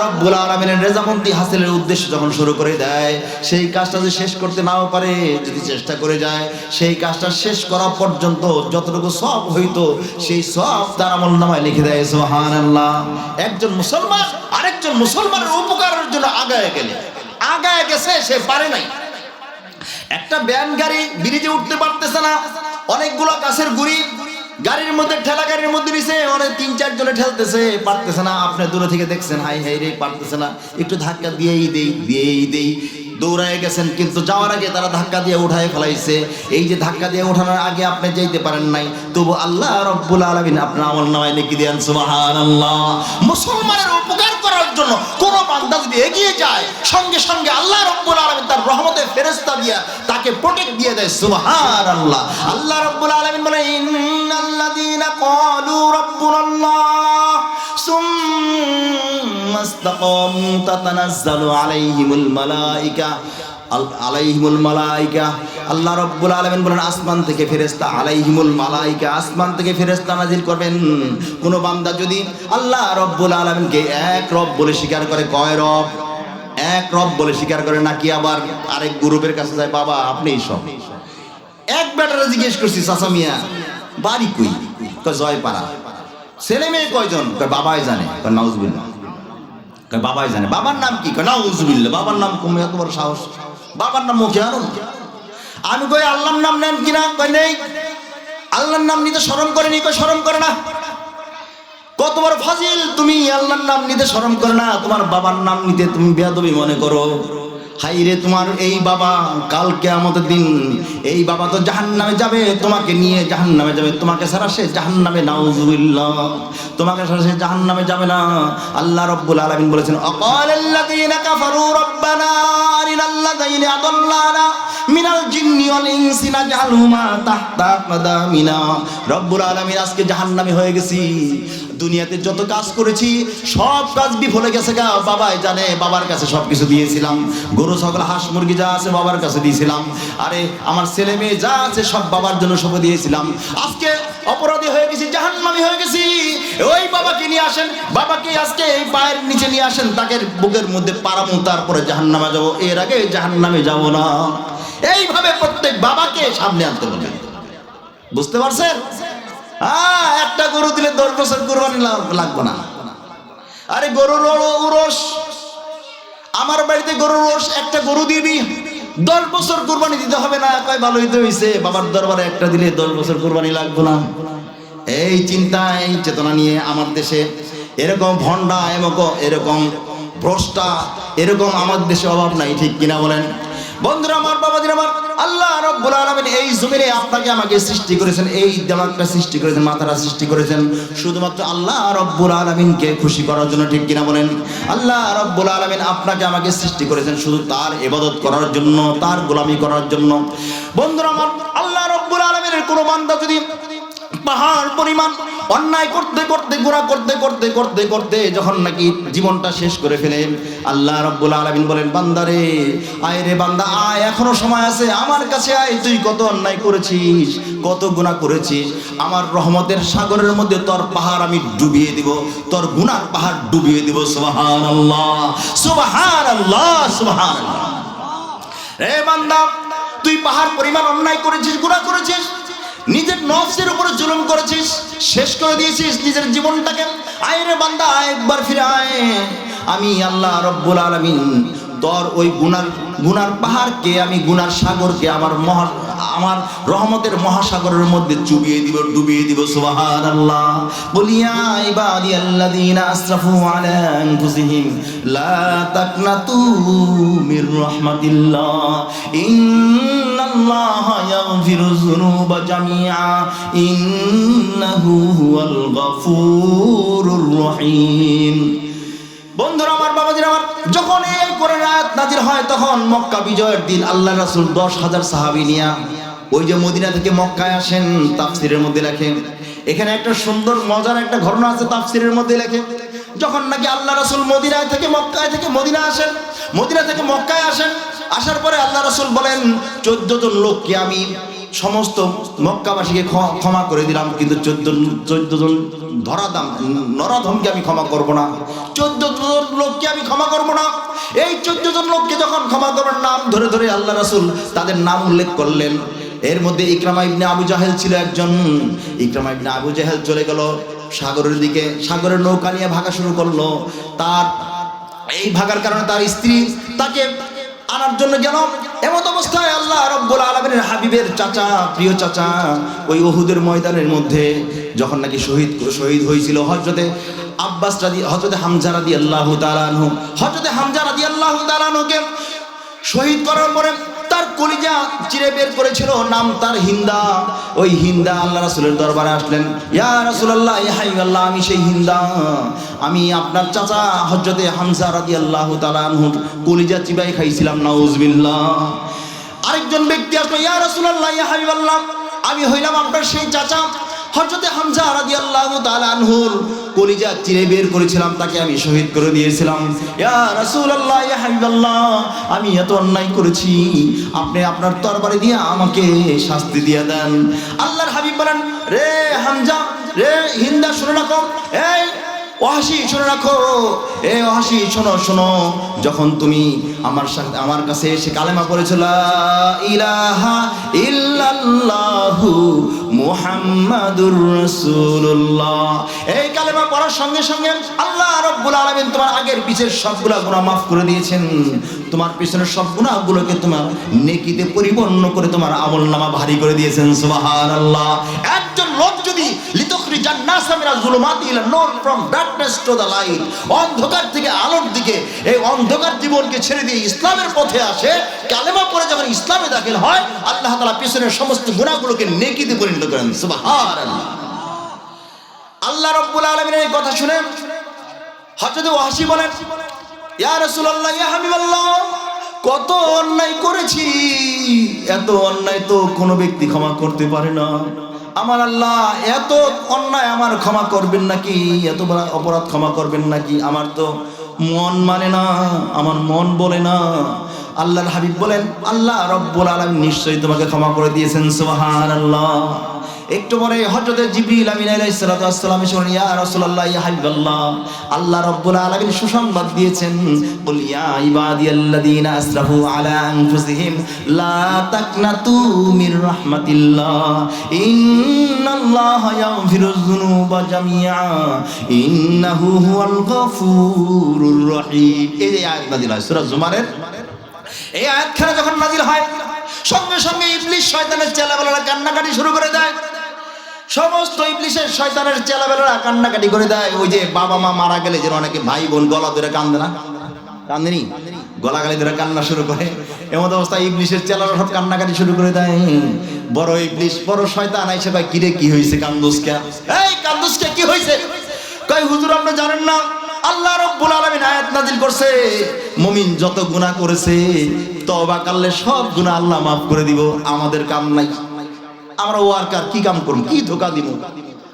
রাব্বুল আলামিনের রেজামন্দি হাসিলের উদ্দেশ্যে যখন শুরু করে দেয়, সেই কাজটা যদি শেষ করতে নাও পারে, যদি চেষ্টা করে যায়, সেই কাজটা শেষ করা পর্যন্ত যতটুকু সওয়াব হইতো, সেই সওয়াব তার আমলনামায় লিখে দেয়। সুবহানাল্লাহ। একজন মুসলমান আরেকজন মুসলমানের উপকারের জন্য আগায় গেছে, সে পারে নাই। একটা ব্যান গাড়ি ব্রিজে উঠতে পারতেছে না, অনেকগুলো গাছের গুড়ি গাড়ির মধ্যে, ঠেলা গাড়ির মধ্যে নিছে, অনেক 3-4 জনে ঠেলতেছে, পারতেছে না। আপনি দূরে থেকে দেখছেন, হাই রে পারতেছে না, একটু ধাক্কা দিয়েই দেই, দৌড়ায় গেছেন, কিন্তু যাওয়ার আগে তারা ধাক্কা দিয়ে উঠায় ফেলাইছে। এই যে ধাক্কা দিয়ে ওঠানোর আগে আপনি যাইতে পারেন নাই, তবু আল্লাহ রাব্বুল আলামিন আপনার আমলনামায় লিখে দেন। সুবহানাল্লাহ। মুসলমানের উপকার করার জন্য কোন বান্দা যদি এগিয়ে যায়, সঙ্গে সঙ্গে আল্লাহ রাব্বুল আলামিন তার রহমতের ফেরেশতা দিয়া তাকে প্রোটেক্ট দিয়ে দেয়। সুবহানাল্লাহ। আল্লাহ রাব্বুল আলামিন বলেন, ইন্নাল্লাযীনা ক্বালু রাব্বুনাল্লাহ সুম্মা ইস্তাকামু তাতানাজ্জালু আলাইহিমুল মালাইকা আল্লাহ রাব্বুল আলামিন বলেন আসমান থেকে ফেরেশতা আলাইহিমুল মালাইকা আসমান থেকে ফেরেশতা নাজিল করবেন। কোন বান্দা যদি আল্লাহ রাব্বুল আলামিনকে এক রব বলে স্বীকার করে, কয় রব? এক রব বলে স্বীকার করে, নাকি আবার আরেক গ্রুপের কাছে যায়, বাবা আপনিই সব। এক বেটারে জিজ্ঞেস করছি, চাচা মিয়া বাড়ি কই? কয় জয়পাড়া। ছেলে মেয়ে কয়জন? কয় বাবাই জানে। কয় নাউজুবিল্লাহ। কয় বাবাই জানে। বাবার নাম কি? কয় নাউজুবিল্লাহ। বাবার নাম কমে এত বড় সাহস? বাবার নাম মুখে আনো। আমি কই আল্লাহর নাম নেন কিনা? কয় নেই। আল্লাহর নাম নিতে শরম করেনি? কয় শরম করে না। কত বড় ফাজিল তুমি, আল্লাহর নাম নিতে শরম করে না, তোমার বাবার নাম নিতে তুমি বেয়াদবি মনে করো। হাই রে, তোমার এই বাবা কাল কিয়ামতের দিন এই বাবা তো জাহান্নামে যাবে, তোমাকে নিয়ে জাহান্নামে যাবে, তোমাকে ছাড়া সে জাহান্নামে, নাউজুবিল্লাহ, তোমাকে ছাড়া সে জাহান্নামে যাবে না। আল্লাহ রাব্বুল আলামিন বলেছেন আকালাল্লাযীনা কাফারু রাব্বানা আরিনাল্লাযীনা আদাল্লানা মিনাল জিন্নি ওয়াল ইনসি নাজআলহুমা তাহতা কাদামিনা। রব্বুল আলামিন আজকে জাহান্নামী হয়ে গেছি, দুনিয়াতে যত কাজ করেছি সব কাজ বিফলে গেছে গা, বাবাই জানে। বাবার কাছে সবকিছু দিয়েছিলাম, গরু ছাগল হাঁস মুরগি যা আছে বাবার কাছে দিয়েছিলাম, আরে আমার ছেলে মেয়ে যা আছে সব বাবার জন্য সব দিয়েছিলাম। আজকে অপরাধী হয়ে গেছি, জাহান্নামী হয়ে গেছি। ওই বাবাকে নিয়ে আসেন, বাবাকে আজকে এই পায়ের নিচে নিয়ে আসেন, তাকে বুকের মধ্যে পারামু, তারপরে জাহান্নামে যাব, এর আগে জাহান্নামে যাব না। এইভাবে প্রত্যেক বাবাকে সামনে আনতে বলবেন। বুঝতে পারছেন? একটা গরু দিলে 10 বছর কুরবানি লাগবে না। আরে গরুর উরস, আমার বাড়িতে গরুর উরস, একটা গরু দিবি 10 বছর কুরবানি দিতে হবে না। কয় ভালোই তো হইছে, বাবার দরবারে একটা দিলে 10 বছর কুরবানি লাগবে না। এই চিন্তা, এই চেতনা নিয়ে আমার দেশে এরকম ভণ্ডা, এরকম ভ্রষ্টা, এরকম আমার দেশে অভাব নাই, ঠিক কিনা বলেন? বন্ধুরা আমার, বাবাজিরা আমার, আল্লাহ রাব্বুল আলামিন এই জমিনে আপনাকে আমাকে সৃষ্টি করেছেন, এই দেমাগটা সৃষ্টি করেছেন, মাথাটা সৃষ্টি করেছেন শুধুমাত্র আল্লাহ রাব্বুল আলামিনকে খুশি করার জন্য, ঠিক কিনা বলেন? আল্লাহ রাব্বুল আলামিন আপনাকে আমাকে সৃষ্টি করেছেন শুধু তার ইবাদত করার জন্য, তার গোলামি করার জন্য। বন্ধুরা আমার, আল্লাহ রাব্বুল আলামিনের কোনো বান্দা যদি পাহাড় পরিমাণ অন্যায় করতে করতে, গুনাহ করতে করতে করতে করতে যখন নাকি জীবনটা শেষ করে ফেলে, আল্লাহ রাব্বুল আলামিন বলেন, বান্দারে আয় রে বান্দা আয়, এখনো সময় আছে, আমার কাছে আয়, তুই কত অন্যায় করেছিস, কত গুনাহ করেছিস, আমার রহমতের সাগরের মধ্যে তোর পাহাড় আমি ডুবিয়ে দিব, তোর গুনার পাহাড় ডুবিয়ে দিব। সুবহানাল্লাহ, সুবহানাল্লাহ, সুবহানাল্লাহ। রে বান্দা, তুই পাহাড় পরিমাণ অন্যায় করেছিস, গুনাহ করেছিস, নিজের নফসের উপরে জুলুম করেছিস, শেষ করে দিয়েছিস নিজের জীবনটাকে। আয় রে বান্দা, একবার ফিরে আয়, আমি আল্লাহ রাব্বুল আলামিন তোর ওই গুনার পাহাড়কে, আমি গুনার সাগরকে আমার রহমতের মহাসাগরের মধ্যে ডুবিয়ে দিব। সুবহানাল্লাহ। বলিয়া ইবাদিয়াল্লাযীনা আসরাফু আলা আনফুসিহিম লা তাকনাতু মির রাহমাতিল্লাহ ইন্নাল্লাহা ইয়াগফিরুয যুনুবা জামিআ ইন্নাহু হুয়াল গফুরুর রহিম। বন্ধুরা আমার, বাবাজিরা আমার, যখন এই কোরআনের আয়াত নাজিল হয় তখন মক্কা বিজয়ের দিন আল্লাহ রাসূল 10,000 সাহাবী নিয়ে ওই যে মদিনা থেকে মক্কায় আসেন। তাফসীরের মধ্যে লেখে, এখানে একটা সুন্দর মজার একটা ঘটনা আছে, তাফসীরের মধ্যে লেখে, যখন নাকি আল্লাহ রাসূল মদিনা থেকে মদিনা আসেন, মদিনা থেকে মক্কায় আসেন, আসার পরে আল্লাহ রাসূল বলেন 14 জন লোককে আমি সমস্ত মক্কাবাসীকে ক্ষমা করে দিলাম, কিন্তু 14 জন নরাধমকে আমি ক্ষমা করব না, 14 জন লোককে আমি ক্ষমা করব না। এই 14 জন লোককে যখন ক্ষমা করবেন, নাম ধরে ধরে আল্লাহ রাসূল তাদের নাম উল্লেখ করলেন। এর মধ্যে ইকরামা ইবনে আবু জাহেল ছিল একজন। ইকরামা ইবনে আবু জাহেল চলে গেল সাগরের দিকে, সাগরের নৌকা নিয়ে ভাগা শুরু করলো। তার এই ভাগার কারণে তার স্ত্রী তাকে আনার জন্য গেল। এমত অবস্থায় আল্লাহ রাব্বুল আলামিনের হাবিবের চাচা, প্রিয় চাচা, ওই উহুদের ময়দানের মধ্যে যখন নাকি শহীদ হয়েছিল হযরতে হামজা রাদিয়াল্লাহু তাআলা আনহু, হযরতে হামজা রাদিয়াল্লাহু তাআলা আনহুকে শহীদ করার পরে তার কলিজা চিরে বের করেছিল, নাম তার হিন্দা। ওই হিন্দা আল্লাহ রাসূলের দরবারে আসলেন, ইয়া রাসূলুল্লাহ, ইয়া হাবিবাল্লাহ, আমি সেই হিন্দা, আমি আপনার চাচা হযরতে হামজা রাদিয়াল্লাহু তাআলা আনহু কলিজা চিবাই খাইছিলাম, নাউজুবিল্লাহ। আরেকজন ব্যক্তি আসলো, ইয়া রাসূলুল্লাহ, ইয়া হাবিবাল্লাহ, আমি হইলাম আপনার সেই চাচা হযরতে হামজা রাদিয়াল্লাহু তাআলা আনহুর কলিজা চিরে বের করেছিলাম, তাকে আমি শহীদ করে দিয়েছিলাম। ইয়া রাসূলুল্লাহ, ইয়া হাবিবাল্লাহ, আমি এত অন্যায় করেছি, আপনি আপনার তরবারি দিয়ে আমাকে শাস্তি দিয়ে দেন। আল্লাহর হাবিব বলেন, রে হামজা, রে হিন্দা, শুনে রাখো, এই ওয়াহশী শুনে রাখো, এ ওয়াহশী শোনো শোনো, যখন তুমি আমার কাছে এসে কালেমা পড়েছো লা ইলাহা ইল্লাল্লাহু মুহাম্মাদুর রাসূলুল্লাহ, এই কালেমা পড়ার সঙ্গে সঙ্গে আল্লাহ রাব্বুল আলামিন তোমার আগের পিছের সবগুলা গুনাহ মাফ করে দিয়েছেন। তোমার পিছনের সব গুনাহগুলোকে তোমার নেকিতে পরিপূর্ণ করে তোমার আমলনামা ভারী করে দিয়েছেন। সুবহানাল্লাহ। একজন লোক যদি লিতুখরিজান নাস মিনাজ যুলুমাতি ইলা নূর, from darkness to the light, অন্ধকার থেকে আলোর দিকে এই অন্ধকার জীবনকে ছেড়ে দিয়ে ইসলামের পথে আসে, কালেমা পড়ে যখন ইসলামে দাখিল হয়, আল্লাহ তাআলা পিছনের সমস্ত গুনাহগুলোকে নেকিতে পরিণত করেন। সুবহানাল্লাহ। আল্লাহ রাব্বুল আলামিনের এই কথা শুনে হযরত ওয়াহশী বলেন, ইয়া রাসূলুল্লাহ, ইয়া হাবিবাল্লাহ, কত অন্যায় করেছি, এত অন্যায় তো কোনো ব্যক্তি ক্ষমা করতে পারে না। আমার আল্লাহ এত অন্যায় আমার ক্ষমা করবেন নাকি, এত বড় অপরাধ ক্ষমা করবেন নাকি? আমার তো মন মানে না, আমার মন বলে না। আল্লাহর হাবিব বলেন, আল্লাহ রাব্বুল আলামিন নিশ্চয়ই তোমাকে ক্ষমা করে দিয়েছেন। সুবহানাল্লাহ। একটু পরে হযরত জিবরিল আমিন আলাইহিস সালাতু ওয়াস সালাম এসে বলেন, ইয়া রাসূলুল্লাহ, ইয়া হাবিবাল্লাহ, আল্লাহ রাব্বুল আলামিন সুসংবাদ দিয়েছেন, কুল ইয়া ইবাদিয়াল্লাযীনা আসরাফু আলা আনফুসিহিম লা তাকনাতু মির রাহমাতিল্লাহ ইন্নাল্লাহা ইয়াগফিরুয যুনুবা জামিআ ইন্নাহু হুয়াল গফুরুর রহিম। এই আয়াত নাযিল হয় সূরা জুমারের। এই আয়াতখানা যখন নাযিল হয়, সঙ্গে সঙ্গে ইবলিস শয়তানের চেলাবেলারা কান্নাকাটি শুরু করে দেয়। সমস্ত ইবলিসের শয়তানের চেলাবেলারা কান্নাকাটি করে দেয়। ওই যে বাবা মা মারা গেলে যেন অনেকে ভাই বোন গলা ধরে কান্দে না, কান্দেনি, গলা গালি ধরে কান্না শুরু করে, এমন অবস্থায় ইবলিসের চেলারা সব কান্নাকাটি শুরু করে দেয়। বড় ইবলিস, বড় শয়তান আইসে ভাই, কিরে কি হয়েছে, কান্দুস কে, এই কান্দুস কে, কি হয়েছে? কই হুজুর আপনি জানেন না, আল্লাহ রাব্বুল আলামিন আয়াত নাযিল করছে, মুমিন যত গুনাহ করেছে তওবা করলে সব গুনাহ আল্লাহ মাফ করে দিব। আমাদের কাম নাই, আমরা ওয়ার্কার, কি কাম করব, কি ধোকা দিব?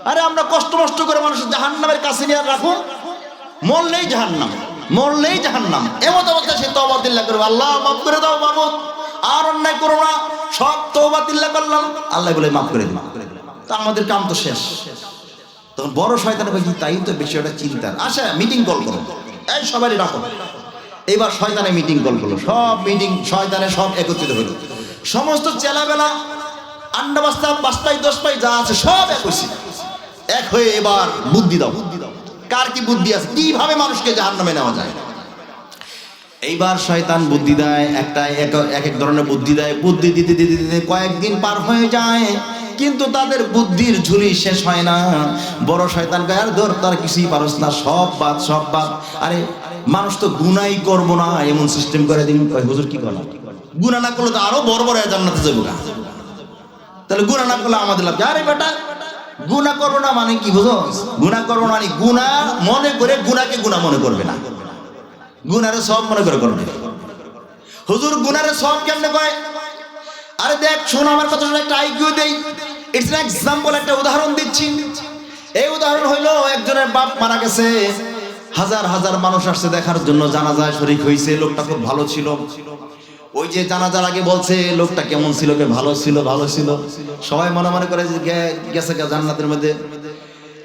আরে আমরা কষ্ট মষ্ট করে মানুষ জাহান্নামের কাছে নিয়ে রাখুন, মরলেই জাহান্নাম, মরলেই জাহান্নাম। এমন অবস্থা সে তওবা দিল্লাহ করবে, আল্লাহ মাফ করে দাও মাবুদ, আর অন্যায় করো না, সব তওবা দিল্লাহ করলাম, আল্লাহ বলে মাফ করে দিন। তা আমাদের কাম তো শেষ। তখন বড় শয়তানের ভাই, তাই তো বিষয়টা চিন্তার। আচ্ছা মিটিং কল করো, এই সবারই রাখো। এইবার শয়তানে মিটিং কল করলো, সব মিটিং শয়তানে সব একত্রিত হলো, সমস্ত চেলাবেলা আন্ডা বাস্তা বাস্তাই দশ পাই যা আছে সব এক হয়ে এবার বুদ্ধি দাও, কার কি বুদ্ধি আছে, কিভাবে মানুষকে জাহান্নামে নেওয়া যায়। এইবার শয়তান বুদ্ধি দেয়, একটা এক এক ধরনের বুদ্ধি দেয়। বুদ্ধি দিতে দিতে দিতে কয়েকদিন পার হয়ে যায়, কিন্তু তাদের বুদ্ধির ঝুলি শেষ হয় না। বড় শয়তান গায়ের ধর, তার কিছুই পারস না, সব বাদ, সব বাদ। আরে মানুষ তো গুনাই করবো না এমন সিস্টেম করে দিন। হুজুর কি করলাম, গুনাহ না করলে তো আরো বড় বড় জান্নাতে যাবো না, তাহলে গুনাহ না করলে আমাদের লাভ। আরে বেটা, গুনাহ করবো না মানে কি বুঝো? গুনাহ করবো না মানে গুনাহ মনে করে গুনাহকে গুনাহ মনে করবে না, গুনারে সব মনে করে করবে। হুজুর গুনারে সব কেমনে কয়? আরে দেখ শোন, আমার কথা শুনে একটা আইকিউ দেই। ইটস অ্যান এক্সাম্পল, একটা উদাহরণ দিচ্ছি। এই উদাহরণ হইলো, একজনের বাপ মারা গেছে, হাজার হাজার মানুষ আসছে দেখার জন্য, জানাজায় শরীক হয়েছে। লোকটা খুব ভালো ছিল। ওই যে জানাজার আগে বলছে লোকটা কেমন ছিল, ভালো ছিল, ভালো ছিল। সবাই মনে মনে করে যে গেছে জান্নাতের মধ্যে,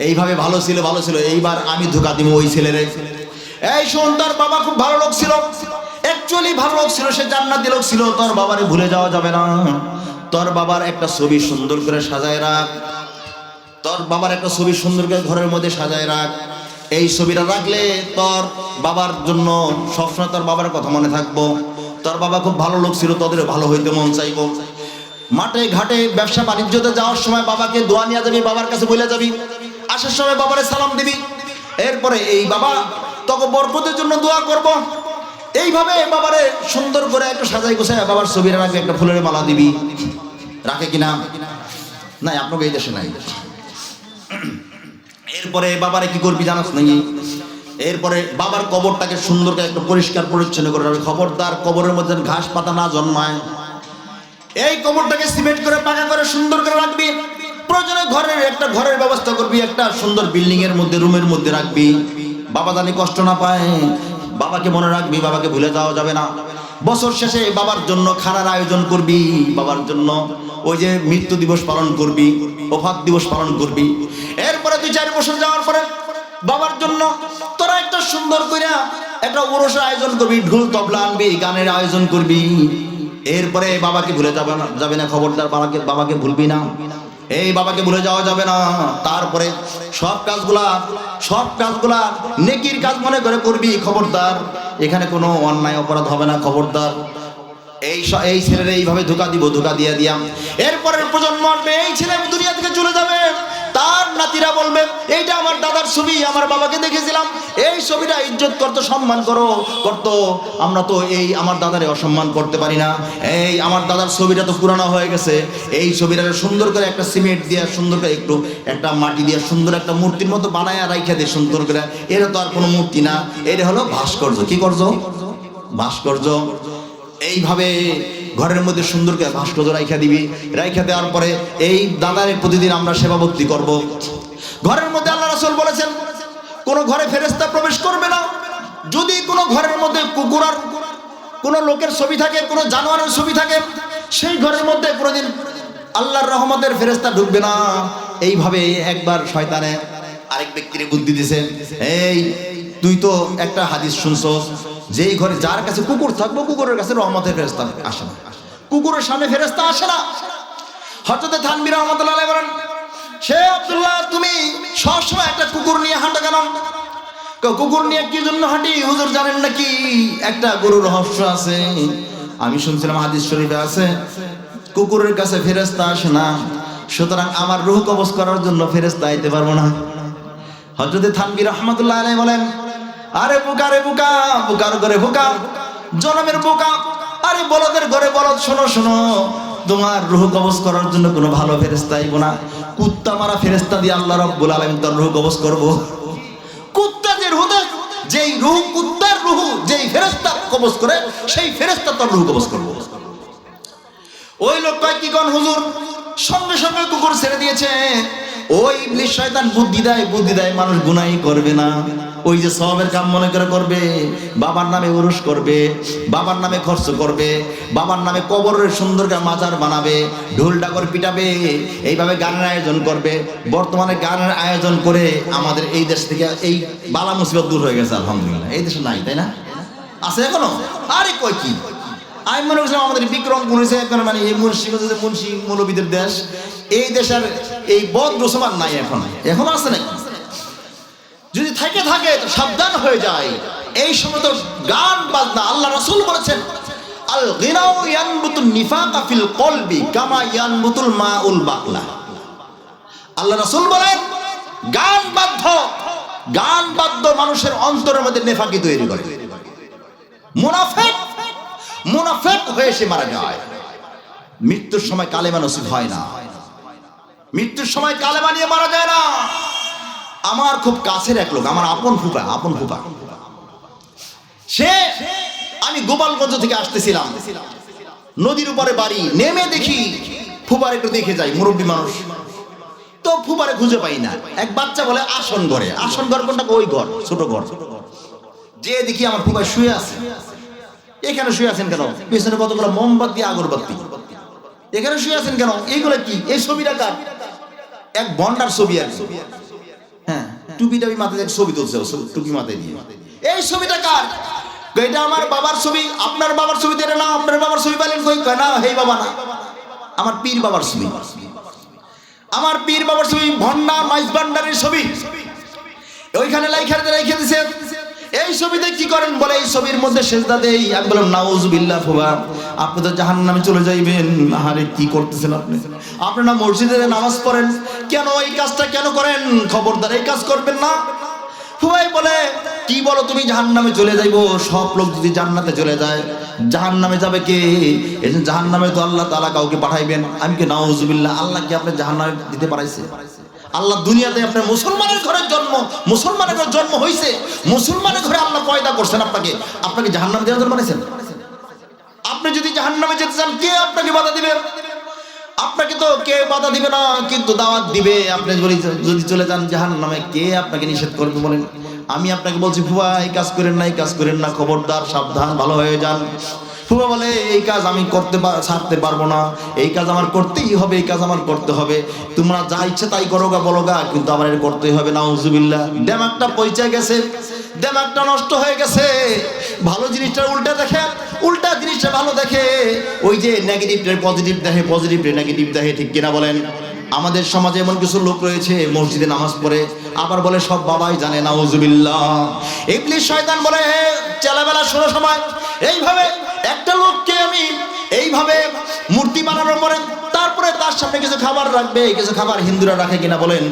এইভাবে ভালো ছিল, ভালো ছিল। এইবার আমি ধোঁকা দিব ওই ছেলেরে। এই শোন, তার বাবা খুব ভালো লোক ছিল, অ্যাকচুয়ালি ভালো লোক ছিল, সে জান্নাতি লোক ছিল। তোর বাবারে ভুলে যাওয়া যাবে না। তোর বাবার একটা ছবি সুন্দর করে সাজায় রাখ, তোর বাবার একটা ছবি সুন্দর করে ঘরের মধ্যে সাজায় রাখ। এই ছবিটা রাখলে তোর বাবার জন্য সবসময় তোর বাবার কথা মনে থাকবো। তোর বাবা খুব ভালো লোক ছিল, তোদের ভালো হইতে মন চাইবো। মাঠে ঘাটে ব্যবসা বাণিজ্যতে যাওয়ার সময় বাবাকে দোয়া নিয়ে যাবি, বাবার কাছে বলে যাবি। আসার সময় বাবারে সালাম দিবি। এরপরে এই বাবা তোকে বরকতের জন্য দোয়া করব। এইভাবে বাবারে সুন্দর করে একটা সাজাই গোছায় বাবার ছবির রাখবে, একটা ফুলের মালা দিবি। রাখে কিনা? নাই, আপনাকে এই দেশে নাই। এরপরে বাবারে কি করবি জানাস নাকি? এরপরে বাবার কবরটাকে সুন্দর করে একটা পরিষ্কার পরিচ্ছন্ন করে রাখবে। খবরদার কবরের মধ্যে ঘাস পাতা না জন্মায়। এই কবরটাকে সিমেন্ট করে পাকা করে সুন্দর করে রাখবি। প্রয়োজনে ঘরের ব্যবস্থা করবি, একটা সুন্দর বিল্ডিং এর মধ্যে রুমের মধ্যে রাখবি, বাবা জানি কষ্ট না পায়। বাবাকে মনে রাখবি, বাবাকে ভুলে যাওয়া যাবে না। বছর শেষে বাবার জন্য খানার আয়োজন করবি, বাবার জন্য ওই যে মৃত্যু দিবস পালন করবি, ওফাত দিবস পালন করবি। এরপরে 2-4 বছর যাওয়ার পরে বাবার জন্য তোরা একটা সুন্দর করে একটা ওরসের আয়োজন করবি, ঢোল তবলা আনবি, গানের আয়োজন করবি। এরপরে বাবাকে ভুলে যাবে না, খবরদার বাবাকে ভুলবি না। এই বাবাকে ভুলে যাওয়া যাবে না। তারপরে সব কাজগুলা নেকির কাজ মনে করে করবি, খবরদার এখানে কোনো অন্যায় অপরাধ হবে না, খবরদার। এই ছেলের এইভাবে ধোকা দিয়ে দিয়াম। এরপরের প্রজন্ম আসবে, এই ছেলে দুনিয়া থেকে চলে যাবে, তার নাতিরা বলবে এইটা আমার দাদার ছবি, আমার বাবাকে দেখেছিলাম, এই ছবিটা ইজ্জত করতো, সম্মান করতো। আমরা তো এই আমার দাদারে অসম্মান করতে পারি না। এই আমার দাদার ছবিটা তো পুরানো হয়ে গেছে, এই ছবিটা সুন্দর করে একটা সিমেন্ট দিয়ে, সুন্দর করে একটু একটা মাটি দিয়ে সুন্দর একটা মূর্তির মতো বানায় রাইখা দিয়ে সুন্দর করে। এটা তো আর কোনো মূর্তি না, এটা হলো ভাস্কর্য। কি করছ? ভাস্কর্য। এইভাবে ঘরের মধ্যে সুন্দর করে ভাস্কর্য রাইখা দিবি। রাইখা দেওয়ার পরে এই দাদারে প্রতিদিন আমরা সেবা ভক্তি করব। ঘরের মধ্যে আল্লাহ রাসূল বলেছেন কোন ঘরে ফেরেশতা প্রবেশ করবে না। যদি কোনো ঘরের মধ্যে কুকুর আর কোনো লোকের ছবি থাকে, কোনো জানোয়ারের ছবি থাকে, সেই ঘরের মধ্যে কোনোদিন আল্লাহর রহমতের ফেরেশতা ঢুকবে না। এইভাবে একবার শয়তানে আরেক ব্যক্তির বুদ্ধি দিয়েছে, এই তুই তো একটা হাদিস শুনছস, যেই ঘরে যার কাছে কুকুর থাকবো, কুকুরের কাছে রহমতের ফেরেশতা আসে না, কুকুরের সামনে ফেরেশতা আসে না। হযরত থানভী রাহমাতুল্লাহ আলাইহি বলেন, সে আব্দুল্লাহ তুমি সবসময় একটা কুকুর নিয়ে হাঁটো কেন? কুকুর নিয়ে কি জন্য হাঁটি হুজুর জানেন নাকি? একটা গরুর রহস্য আছে, আমি শুনছিলাম হাদিস শরীফে আছে, কুকুরের কাছে ফেরেশতা আসে না, সুতরাং আমার রূহ কবজ করার জন্য ফেরেশতা আইতে পারবো না। হযরত থানভী রাহমাতুল্লাহ আলাইহি বলেন, আরে বোকা রে বোকা, বোকার ঘরে বোকা, জনমের বোকা, আরে বলদের ঘরে বলদ, শোনো, তোমার রূহ কবজ করার জন্য কোনো ভালো ফেরেশতা আইব না, কুত্তা মারা ফেরেশতা দিয়ে আল্লাহ রাব্বুল আলামিন তার রূহ কবজ করব। কুত্তাদের রূহ, যেই রূহ, কুত্তার রূহ যেই ফেরেশতা কবজ করে, সেই ফেরেশতা তার রূহ কবজ করব। ওই লোক কয় কি কোন হুজুর, সঙ্গে সঙ্গে কুকুর ছেড়ে দিয়েছে। ওই ইবলিস শয়তান বুদ্ধি দেয় মানুষ গুনাহ করবে না, ওই যে সওয়াবের কাম মনে করে করবে, বাবার নামে উরুস করবে, বাবার নামে খরচ করবে, বাবার নামে কবরের সুন্দর করে মাজার বানাবে, ঢোল ডাকর পিটাবে, এইভাবে গানের আয়োজন করবে। বর্তমানে গানের আয়োজন করে আমাদের এই দেশ থেকে এই বালা মুসিবত দূর হয়ে গেছে আলহামদুলিল্লাহ। এই দেশে নাই, তাই না? আছে এখনো? আরে কই কি, আমি মনে করছিলাম আমাদের বিক্রমপুর হয়েছে মানে এই মুন্সি মৌলবীদের দেশ, এই দেশের এই বদ রসমান নাই, এখন আছে নাকি? যদি থাকে তো সাবধান হয়ে যায়। এই সময় তো গান বাজনা, আল্লাহ রাসূল বলেছেন আল গিনাউ ইয়ানবুতুন নিফাকা ফিল কলবি কামা ইয়ানবুতুল মাউল বাকলা। আল্লাহ রাসূল বলেন গান বাদ্য মানুষের অন্তরের মধ্যে নেফাকি তৈরি করে, মুনাফিক হয়ে সে মারা যায়। মৃত্যুর সময় কালেমা নসিব হয় না, মৃত্যুর সময় কালেমা নিয়ে মারা যায় না। আমার খুব কাছের এক লোক, আমার আপন ফুফা, সে, আমি গোপালগঞ্জ থেকে আসতেছিলাম, নদীর উপরে বাড়ি, নেমে দেখি ফুফার একটু দেখে যাই, মুরব্বী মানুষ তো, ফুফারে খুঁজে পাই না। এক বাচ্চা বলে আসন ঘর কোনটা? ওই ঘর, ছোট ঘর। যে দেখি আমার ফুফা শুয়ে আছে। এখানে শুয়ে আছেন কেন? পেছনে কতগুলো মোমবাতি, আগরবাতি, এখানে শুয়ে আছেন কেন? এইগুলো কি? এই ছবিটা কার? এক ভন্ডার ছবি আর, হ্যাঁ, টুপি মাথায় ছবি তুলছে, টুপি মাথায় দিয়ে। এই ছবিটা কার? এটা আমার বাবার ছবি। আপনার বাবার ছবি দেন না, আপনার বাবার ছবি পাইলেন কই? কয় না, হেই বাবা না, আমার পীর বাবার ছবি, আমার পীর বাবার ছবি, ভন্ডা মাইজ ভান্ডারের ছবি ওইখানে রাইখা দিছে। এই ছবিতে কি করেন বলে, এই ছবির মধ্যে সেজদা দেই। আমি বললাম নাউজুবিল্লাহ ফুবা, আপনি তো জাহান্নামে চলে যাইবেন। আরে কি করতেছেন আপনি? আপনারা মসজিদে নামাজ পড়েন কেন? এই কাজটা কেন করেন? খবরদার এই কাজ করবেন না। ফুবাই বলে কি বলো তুমি, জাহান্নামে চলে যাইবো? সব লোক যদি জান্নাতে চলে যায়, জাহান্নামে যাবে কে? এই যে জাহান্নামে তো আল্লাহ তাআলা কাউকে পাঠাইবেন। আমি কি নাউজুবিল্লাহ, আল্লাহ কি আপনি জাহান্নামে দিতে পারাইছে? আল্লাহ দুনিয়াতে আপনার মুসলমানের ঘরে জন্ম হয়েছে, মুসলমানের ঘরে আল্লাহ পয়দা করছেন, আপনাকে জাহান্নামে দেওয়ার জন্য বানাইছেন। আপনি যদি জাহান্নামে যেতে চান, কে আপনাকে বাধা দিবে? আপনাকে তো কে বাধা দিবে না, কিন্তু দাওয়াত দিবে। আপনি যদি চলে যান জাহান্নামে, কে আপনাকে নিষেধ করবে বলেন? আমি আপনাকে বলছি ফুফা এই কাজ করেন না, এই কাজ করেন না, খবরদার, সাবধান, ভালো হয়ে যান। ফুফা বলে এই কাজ আমি ছাড়তে পারবো না, এই কাজ আমার করতেই হবে, এই কাজ আমার করতে হবে। তোমরা যা ইচ্ছে তাই করো গা, বলো গা, কিন্তু আমার এটা করতেই হবে। নাউজুবিল্লাহ। দেমাগটা পয়সা গেছে, দেমাগটা নষ্ট হয়ে গেছে। ভালো জিনিসটা উল্টা দেখে, উল্টা জিনিসটা ভালো দেখে। ওই যে নেগেটিভটা পজিটিভ দেখে, পজিটিভটা নেগেটিভ দেখে, ঠিক কিনা বলেন? আমাদের সমাজে এমন কিছু লোক রয়েছে মসজিদে নামাজ পড়ে, আবার বলে সব বাবাই জানে। নাউজুবিল্লাহ। ইবলিস শয়তান বলে চেলাবেলা শোনো সময় এইভাবে একটা লোককে আমি এইভাবে মূর্তি বানানোর পরে তারপরে তার সামনে কিছু খাবার রাখবে, কিছু খাবার হিন্দুরা রাখে কিনা বলেন?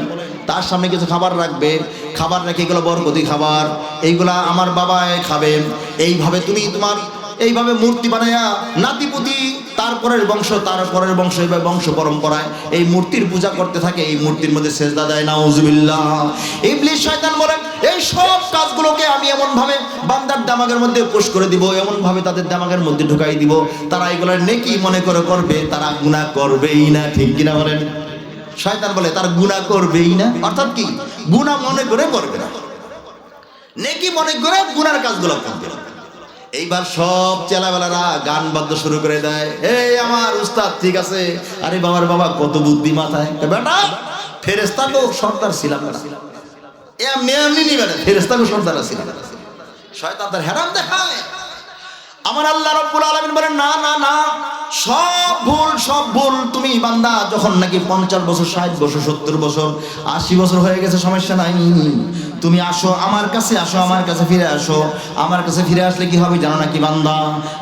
তার সামনে কিছু খাবার রাখবে, খাবার রেখে এগুলো বরকতি খাবার, এইগুলা আমার বাবাই খাবেন। এইভাবে তুমি তোমার এইভাবে মূর্তি বানায়া নাতিপুতি তারপরের বংশ, তারপরের বংশ, এইভাবে বংশ পরম্পরায় এই মূর্তির পূজা করতে থাকে, এই মূর্তির মধ্যে সেজদা দেয়। নাউজুবিল্লাহ। ইবলিস শয়তান বলেন এই সব কাজগুলোকে আমি এমন ভাবে বান্দার দিমাগের মধ্যে পুশ করে দিব, এমন ভাবে তাদের দিমাগের মধ্যে ঢুকাই দিব, তারা এগুলোর নেকি মনে করে করবে, তারা গুনাহ করবেই না। ঠিক কিনা বলেন? শয়তান বলে তার গুনাহ করবেই না, অর্থাৎ কি গুনাহ মনে করে করবে না, নেকি মনে করে গুনার কাজগুলো করবে। এইবার সব চেলাবেলারা গান বাদ্য শুরু করে দেয়। এই আমার উস্তাদ ঠিক আছে, আরে বাবার বাবা কত বুদ্ধি মাথায়, বেটা ফেরেশতা গো সর্দার ছিলাম না, এমনি এমনি নিবে না, ফেরেশতা গো সর্দার ছিলাম। শয়তান তার হেরাম দেখায়। আমার আল্লাহ রাব্বুল আলামিন বলেন না না না, সব ভুল, সব ভুল। তুমি বান্দা যখন নাকি 50 বছর, 60 বছর, 70 বছর, 80 বছর হয়ে গেছে, সমস্যা নাই, তুমি আসো আমার কাছে, আসো আমার কাছে ফিরে আসো। আমার কাছে ফিরে আসলে কি হবে জানো নাকি বান্দা?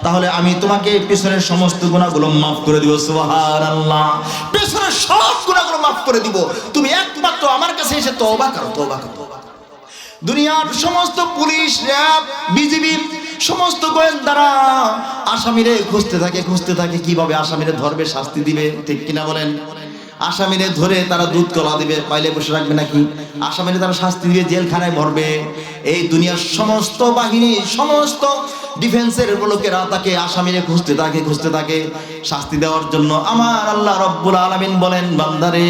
তাহলে আমি তোমাকে পেছনের সমস্ত গুনাহগুলো মাফ করে দিব। সুবহানাল্লাহ। পেছনের সব গুনাহগুলো মাফ করে দিব, তুমি একমাত্র আমার কাছে এসে তওবা করো, তওবা করো। দুনিয়ার সমস্ত পুলিশ, র্যাব, বিজিবি, সমস্ত গোয়েন্দারা আসামিরে খুঁজতে থাকে, খুঁজতে থাকে কিভাবে আসামিরে ধরবে, শাস্তি দিবে। ঠিক কিনা বলেন? আসামিরে ধরে তারা দুধ কলা দিবে, পাইলে বসে রাখবে নাকি? আসামিরে তারা শাস্তি দিয়ে জেলখানায় ভরবে। এই দুনিয়ার সমস্ত বাহিনী, সমস্ত ডিফেন্সের লোকেরা তাকে আসামিরে খুঁজতে থাকে, খুঁজতে থাকে শাস্তি দেওয়ার জন্য। আমার আল্লাহ রব্বুল আলামিন বলেন বান্দারে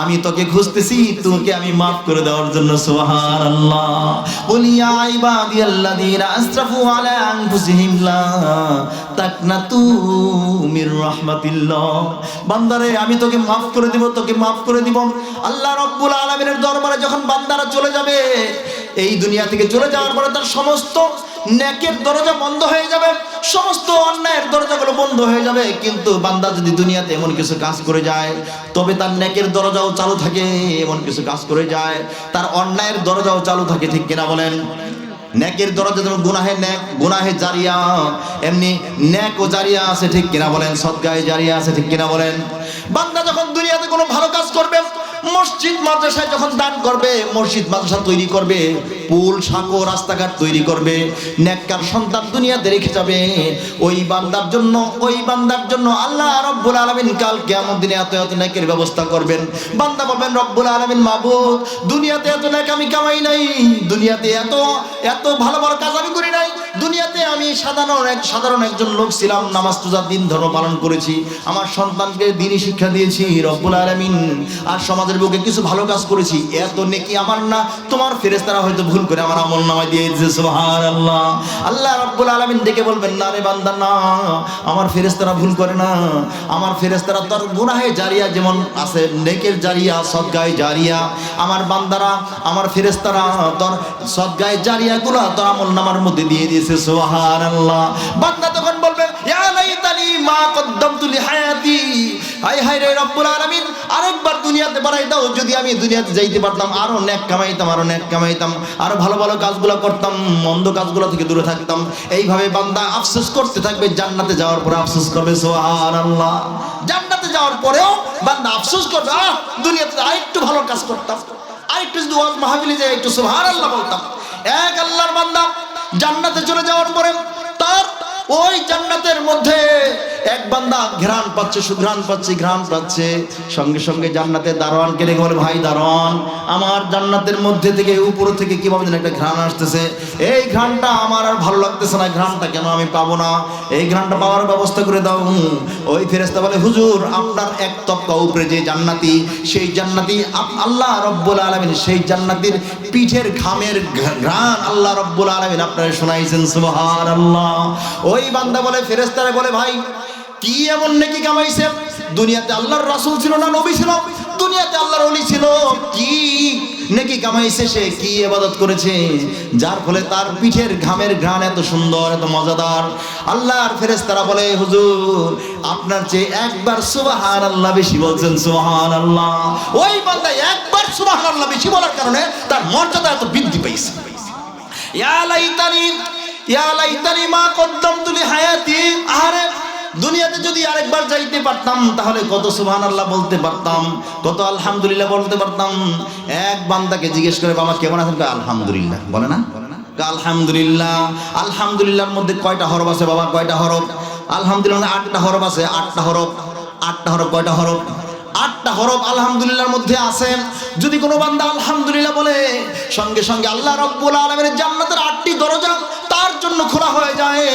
আমি তোকে খুঁজতেছি, তোকে আমি মাফ করে দেওয়ার জন্য। সুবহানাল্লাহ। বলি ইয়া ইবাদিয়াল্লাযীনা আসরাফু আলা আনফুসিহিম লা তাকনাতু মির রাহমাতিল্লাহ। বান্দারে আমি তোকে মাফ করে দিব, তোকে মাফ করে দিব। আল্লাহ রব্বুল আলামিনের দরবারে যখন বান্দারা চলে যাবে, এই দুনিয়া থেকে চলে যাওয়ার পরে তার সমস্ত নেকের দরজা বন্ধ হয়ে যাবে, সমস্ত অন্যায়ের দরজাগুলো বন্ধ হয়ে যাবে। কিন্তু বান্দা যদি দুনিয়াতে এমন কিছু কাজ করে যায়, তবে তার নেকের দরজাও চালু থাকে। এমন কিছু কাজ করে যায়, তার অন্যায়ের দরজাও চালু থাকে। ঠিক কিনা বলেন? নেকের দরজা যেমন গুনাহে নেক, গুনাহে জারিয়া, এমনি নেক ও জারিয়া আছে। ঠিক কিনা বলেন? সদকায়ে জারিয়া আছে। ঠিক কিনা বলেন? বান্দা যখন দুনিয়াতে কোনো ভালো কাজ করবে, মসজিদ মাদ্রাসায় যখন দান করবে, মসজিদ মাদ্রাসা তৈরি করবে, পুল সাঁকো রাস্তাঘাট তৈরি করবে, নেককার সন্তান দুনিয়াতে রেখে যাবে, ওই বান্দার জন্য, ওই বান্দার জন্য আল্লাহ রব্বুল আলামিন কাল কিয়ামত দিনে এত এত নেকের ব্যবস্থা করবেন। বান্দা বলবেন রব্বুল আলামিন মাবুদ, দুনিয়াতে এত নেক আমি কামাই নাই, দুনিয়াতে এত এত ভালো ভালো কাজ আমি করি নাই, দুনিয়াতে আমি সাধারণ একজন লোক ছিলাম, নামাজ রোজা দিন ধর্ম পালন করেছি, আমার সন্তানকে দ্বীনি শিক্ষা দিয়েছি রব্বুল আলামিন, আর সমাজের বুকে কিছু ভালো কাজ করেছি, এত নেকি আমার না, তোমার ফেরেশতারা হয়তো ভুল করে আমার আমলনামায় দিয়ে দিয়েছে। সুবহানাল্লাহ। আল্লাহ রাব্বুল আলামিন ডেকে বলবেন না রে বান্দা না, আমার ফেরেশতারা ভুল করে না, আমার ফেরেশতারা তোর গুনাহে জারিয়া যেমন আছে, নেকের জারিয়া, সদকায়ে জারিয়া, আমার বান্দারা, আমার ফেরেশতারা তোর সদকায়ে জারিয়াগুলো তোর আমলনামার মধ্যে দিয়ে দিয়েছে। সুবহানাল্লাহ। বান্দা তখন বলবে ইয়া লাইতানি মা কদ্দামতু লিহায়াতি, হায় হায় রে রব্বুল আলামিন, আরেকবার দুনিয়াতে বাড়াই দাও, যদি আমি দুনিয়াতে যাইতে পারতাম, আরো নেক কামাইতাম, আরো নেক কামাইতাম, আরো ভালো ভালো কাজগুলো করতাম, মন্দ কাজগুলো থেকে দূরে থাকতাম। এইভাবে বান্দা আফসোস করতে থাকবে, জান্নাতে যাওয়ার পরে আফসোস করবে। সুবহানাল্লাহ। জান্নাতে যাওয়ার পরেও বান্দা আফসোস করবে, দুনিয়াতে আরেকটু ভালো কাজ করতাম, আরেকটু যদি ওয়াজ মাহফিলে যাই একটু সুবহানাল্লাহ বলতাম। এক আল্লাহর বান্দা জান্নাতে চলে যাওয়ার পরে তার ওই জান্নাতের মধ্যে এক বান্দা ঘ্রাণ পাচ্ছে, সুঘ্রাণ পাচ্ছে, ঘ্রাণ পাচ্ছে, সঙ্গে সঙ্গে জান্নাতের দারোয়ানকে ডেকে বলে, ভাই দারোয়ান, আমার জান্নাতের মধ্যে থেকে উপর থেকে কিভাবে যেন একটা ঘ্রাণ আসতেছে, এই ঘ্রাণটা আমার আর ভালো লাগতেছে না, ঘ্রাণটা কেন আমি পাবো না, এই ঘ্রাণটা পাওয়ার ব্যবস্থা করে দাও। ওই ফেরেশতা বলে, হুজুর আপনার এক তক্কা উপরে যে জান্নাতি, সেই জান্নাতি আল্লাহ রব্বুল আলামিন সেই জান্নাতির পিঠের ঘামের ঘ্রাণ আল্লাহ রব্বুল আলামিন আপনারা শোনাইছেন, সুবহানাল্লাহ। ওই বান্দা বলে, ফেরেশতারা বলে, ভাই কি এমন নেকি কামাইছে, দুনিয়াতে আল্লাহর রাসূল ছিল না নবী ছিল, দুনিয়াতে আল্লাহর ওলি ছিল, কি নেকি কামাইছে, সে কি ইবাদত করেছে যার ফলে তার পিঠের ঘামের ঘ্রাণ এত সুন্দর, এত মজাদার। আল্লাহর ফেরেশতারা বলে, হুজুর আপনার চেয়ে একবার সুবহানাল্লাহ বেশি বলছেন, সুবহানাল্লাহ। ওই বান্দা একবার সুবহানাল্লাহ বেশি বলার কারণে তার মর্যাদা এত বৃদ্ধি পেয়েছে। ইয়া লাইতানি মা কদ্দামতু লিহায়াতি, আরে দুনিয়াতে যদি আরেকবার যাইতে পারতাম তাহলে কত সুবহানাল্লাহ বলতে পারতাম, কত আলহামদুলিল্লাহ বলতে পারতাম। এক বান্দাকে জিজ্ঞেস করে, বাবা কেমন আছেন? আলহামদুলিল্লাহ। বলে না আলহামদুলিল্লাহ। আলহামদুলিল্লাহর মধ্যে কয়টা হরফ আছে বাবা? কয়টা হরফ? আলহামদুলিল্লাহ 8টা হরফ আছে। 8টা হরফ। 8টা হরফ কয়টা হরফ? 8টা হরফ আলহামদুলিল্লাহর মধ্যে আছে। যদি কোনো বান্দা আলহামদুলিল্লাহ বলে, সঙ্গে সঙ্গে আল্লাহ রাব্বুল আলামিনের জান্নাতের 8টি দরজা তার জন্য খোলা হয়ে যায়।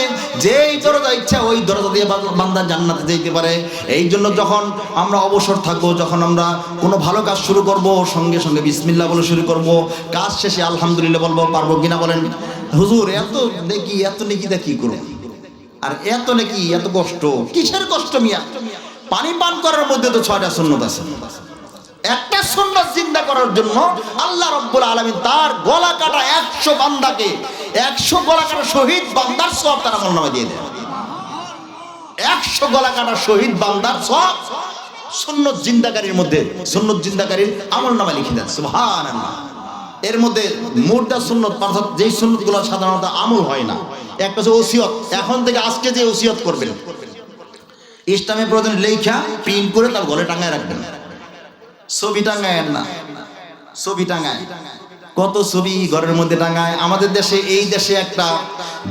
যেই দরজা ইচ্ছা ওই দরজা দিয়ে বান্দা জান্নাতে যেতে পারে। এই জন্য যখন আমরা অবসর থাকবো, যখন আমরা কোনো ভালো কাজ শুরু করব, সঙ্গে সঙ্গে বিসমিল্লাহ বলে শুরু করব, কাজ শেষে আলহামদুলিল্লাহ বলবো। পারবো কিনা বলেন? হুজুর এত নেকিটা কি করব? আর এত নেকি, এত কষ্ট, কিসের কষ্ট মিয়া? পানি পান করার মধ্যে তো 6টা সুন্নাত আছে। একটা সুন্নাত জিন্দা করার জন্য আল্লাহ রাব্বুল আলামিন তার গলা কাটা 100 বান্দাকে, 100 গলা কাটা শহীদ বান্দার সওয়াব তার আমলনামায় দিয়ে দেয়। 100 গলা কাটা শহীদ বান্দার সওয়াব সুন্নাত জিন্দাকারীর মধ্যে, সুন্নাত জিন্দাকারীর আমলনামায় লিখে দেন, সুবহানাল্লাহ। এর মধ্যে মুর্দা সুন্নাত, অর্থাৎ যেই সুন্নাতগুলো সাধারণত আমল হয় না, একটা হচ্ছে ওসিয়ত। এখন থেকে আজকে যে ওসিয়ত করবেন, ইসলামের প্রয়োজন লেখা প্রিন্ট করে তার গলে টাঙায় রাখবেন। ছবি টাঙায় না, ছবি টাঙায়, কত ছবি ঘরের মধ্যে টাঙায়। আমাদের দেশে, এই দেশে একটা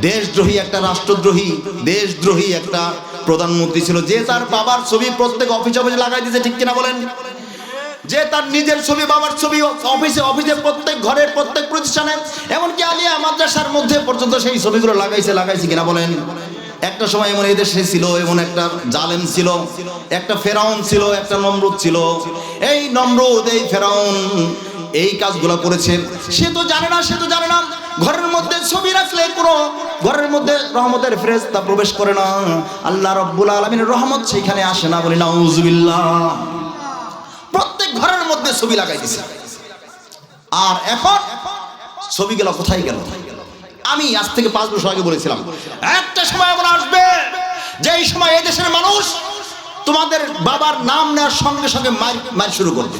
দেশদ্রোহী, একটা রাষ্ট্রদ্রোহী, দেশদ্রোহী একটা প্রধানমন্ত্রী ছিল, যে তার বাবার ছবি প্রত্যেক অফিসে লাগাই দিয়েছে, ঠিক কিনা বলেন? যে তার নিজের ছবি, বাবার ছবি অফিসে প্রত্যেক ঘরের প্রত্যেক প্রতিষ্ঠানে, এমনকি আলিয়া মাদ্রাসার মধ্যে পর্যন্ত সেই ছবিগুলো লাগাইছে কিনা বলেন? একটা সময় এমন এই দেশে ছিল, এমন একটা জালেম ছিল, একটা ফেরাউন ছিল, একটা নমরুদ ছিল। এই নমরুদ, এই ফেরাউন এই কাজগুলো করেছেন। সে তো জানে না ঘরের মধ্যে ছবি রাখলে কোনো ঘরের মধ্যে রহমতের ফেরেশতা প্রবেশ করে না, আল্লাহ রাব্বুল আলামিনের রহমত সেখানে আসে না, বলি নাউজুবিল্লাহ। প্রত্যেক ঘরের মধ্যে ছবি লাগাই দিয়েছে। আর এখন ছবিগুলো কোথায় গেল? আমি আজ থেকে 5 বছর আগে বলেছিলাম, একটা সময় এমন আসবে যেই সময় এই দেশের মানুষ তোমাদের বাবার নাম নেওয়ার সঙ্গে সঙ্গে মার শুরু করবে।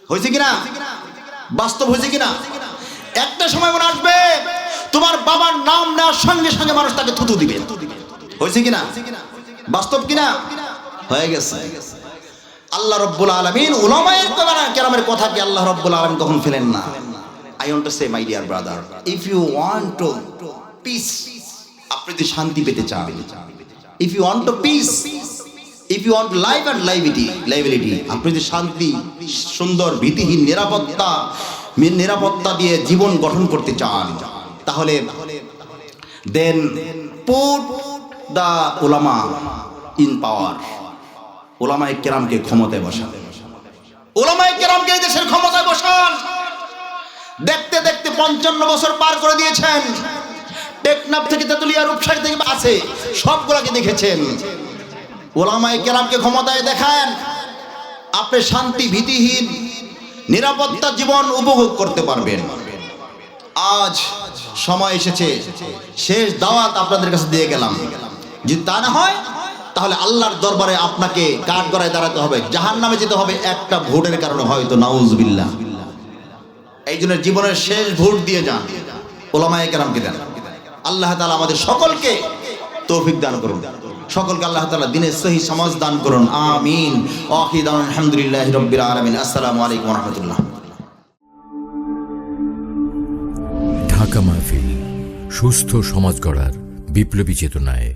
হয়েছে কিনা? বাস্তব হয়েছে কিনা? একটা সময় এমন আসবে তোমার বাবার নাম নেওয়ার সঙ্গে সঙ্গে মানুষ তাকে থুতু দিবে। হয়েছে কিনা? বাস্তব কিনা? হয়ে গেছে। আল্লাহ রাব্বুল আলামিন উলামায়ে কেরামের কথাকে আল্লাহ রাব্বুল আলামিন কখন ফেলেন না। I want to say, my dear brother, if you want to peace, আপনি যদি শান্তি পেতে চান, if you want to peace, if you want life and liability, আপনি যদি শান্তি, সুন্দর, ভীতিহীন নিরাপত্তা দিয়ে জীবন গঠন করতে চান, তাহলে then put the ulama in power. উলামায়ে কেরামকে ক্ষমতায় বসান। উলামায়ে কেরামকে এই দেশের ক্ষমতায় বসান। দেখতে দেখতে 55 বছর পার করে দিয়েছেন। টেকনাফ থেকে তেতুলিয়া, রূপসারি থেকে আছে, সবগুলাকে দেখেছেন। উলামায়ে কেরামকে ক্ষমতায় দেখান, আপনি শান্তি, ভীতিহীন, নিরাপত্তা জীবন উপভোগ করতে পারবেন। আজ সময় এসেছে, শেষ দাওয়াত আপনাদের কাছে দিয়ে গেলাম। যদি তা না হয় তাহলে আল্লাহর দরবারে আপনাকে কাঠগড়ায় দাঁড়াতে হবে, জাহান্নামে যেতে হবে একটা ভোটের কারণে, হয়তো নাউজুবিল্লাহ। এই জন্য জীবনের শেষ ভোট দিয়ে যান, উলামায়ে কেরামকে দেন। আল্লাহ তাআলা আমাদের সকলকে তৌফিক দান করুন, সকলকে আল্লাহ তাআলা দ্বীনের সহি সমাজ দান করুন, আমিন। আখিদান আলহামদুলিল্লাহি রাব্বিল আলামিন। আসসালামু আলাইকুম ওয়া রাহমাতুল্লাহ। ঢাকা মাহফিল, সুস্থ সমাজ গড়ার বিপ্লবী চেতনায়।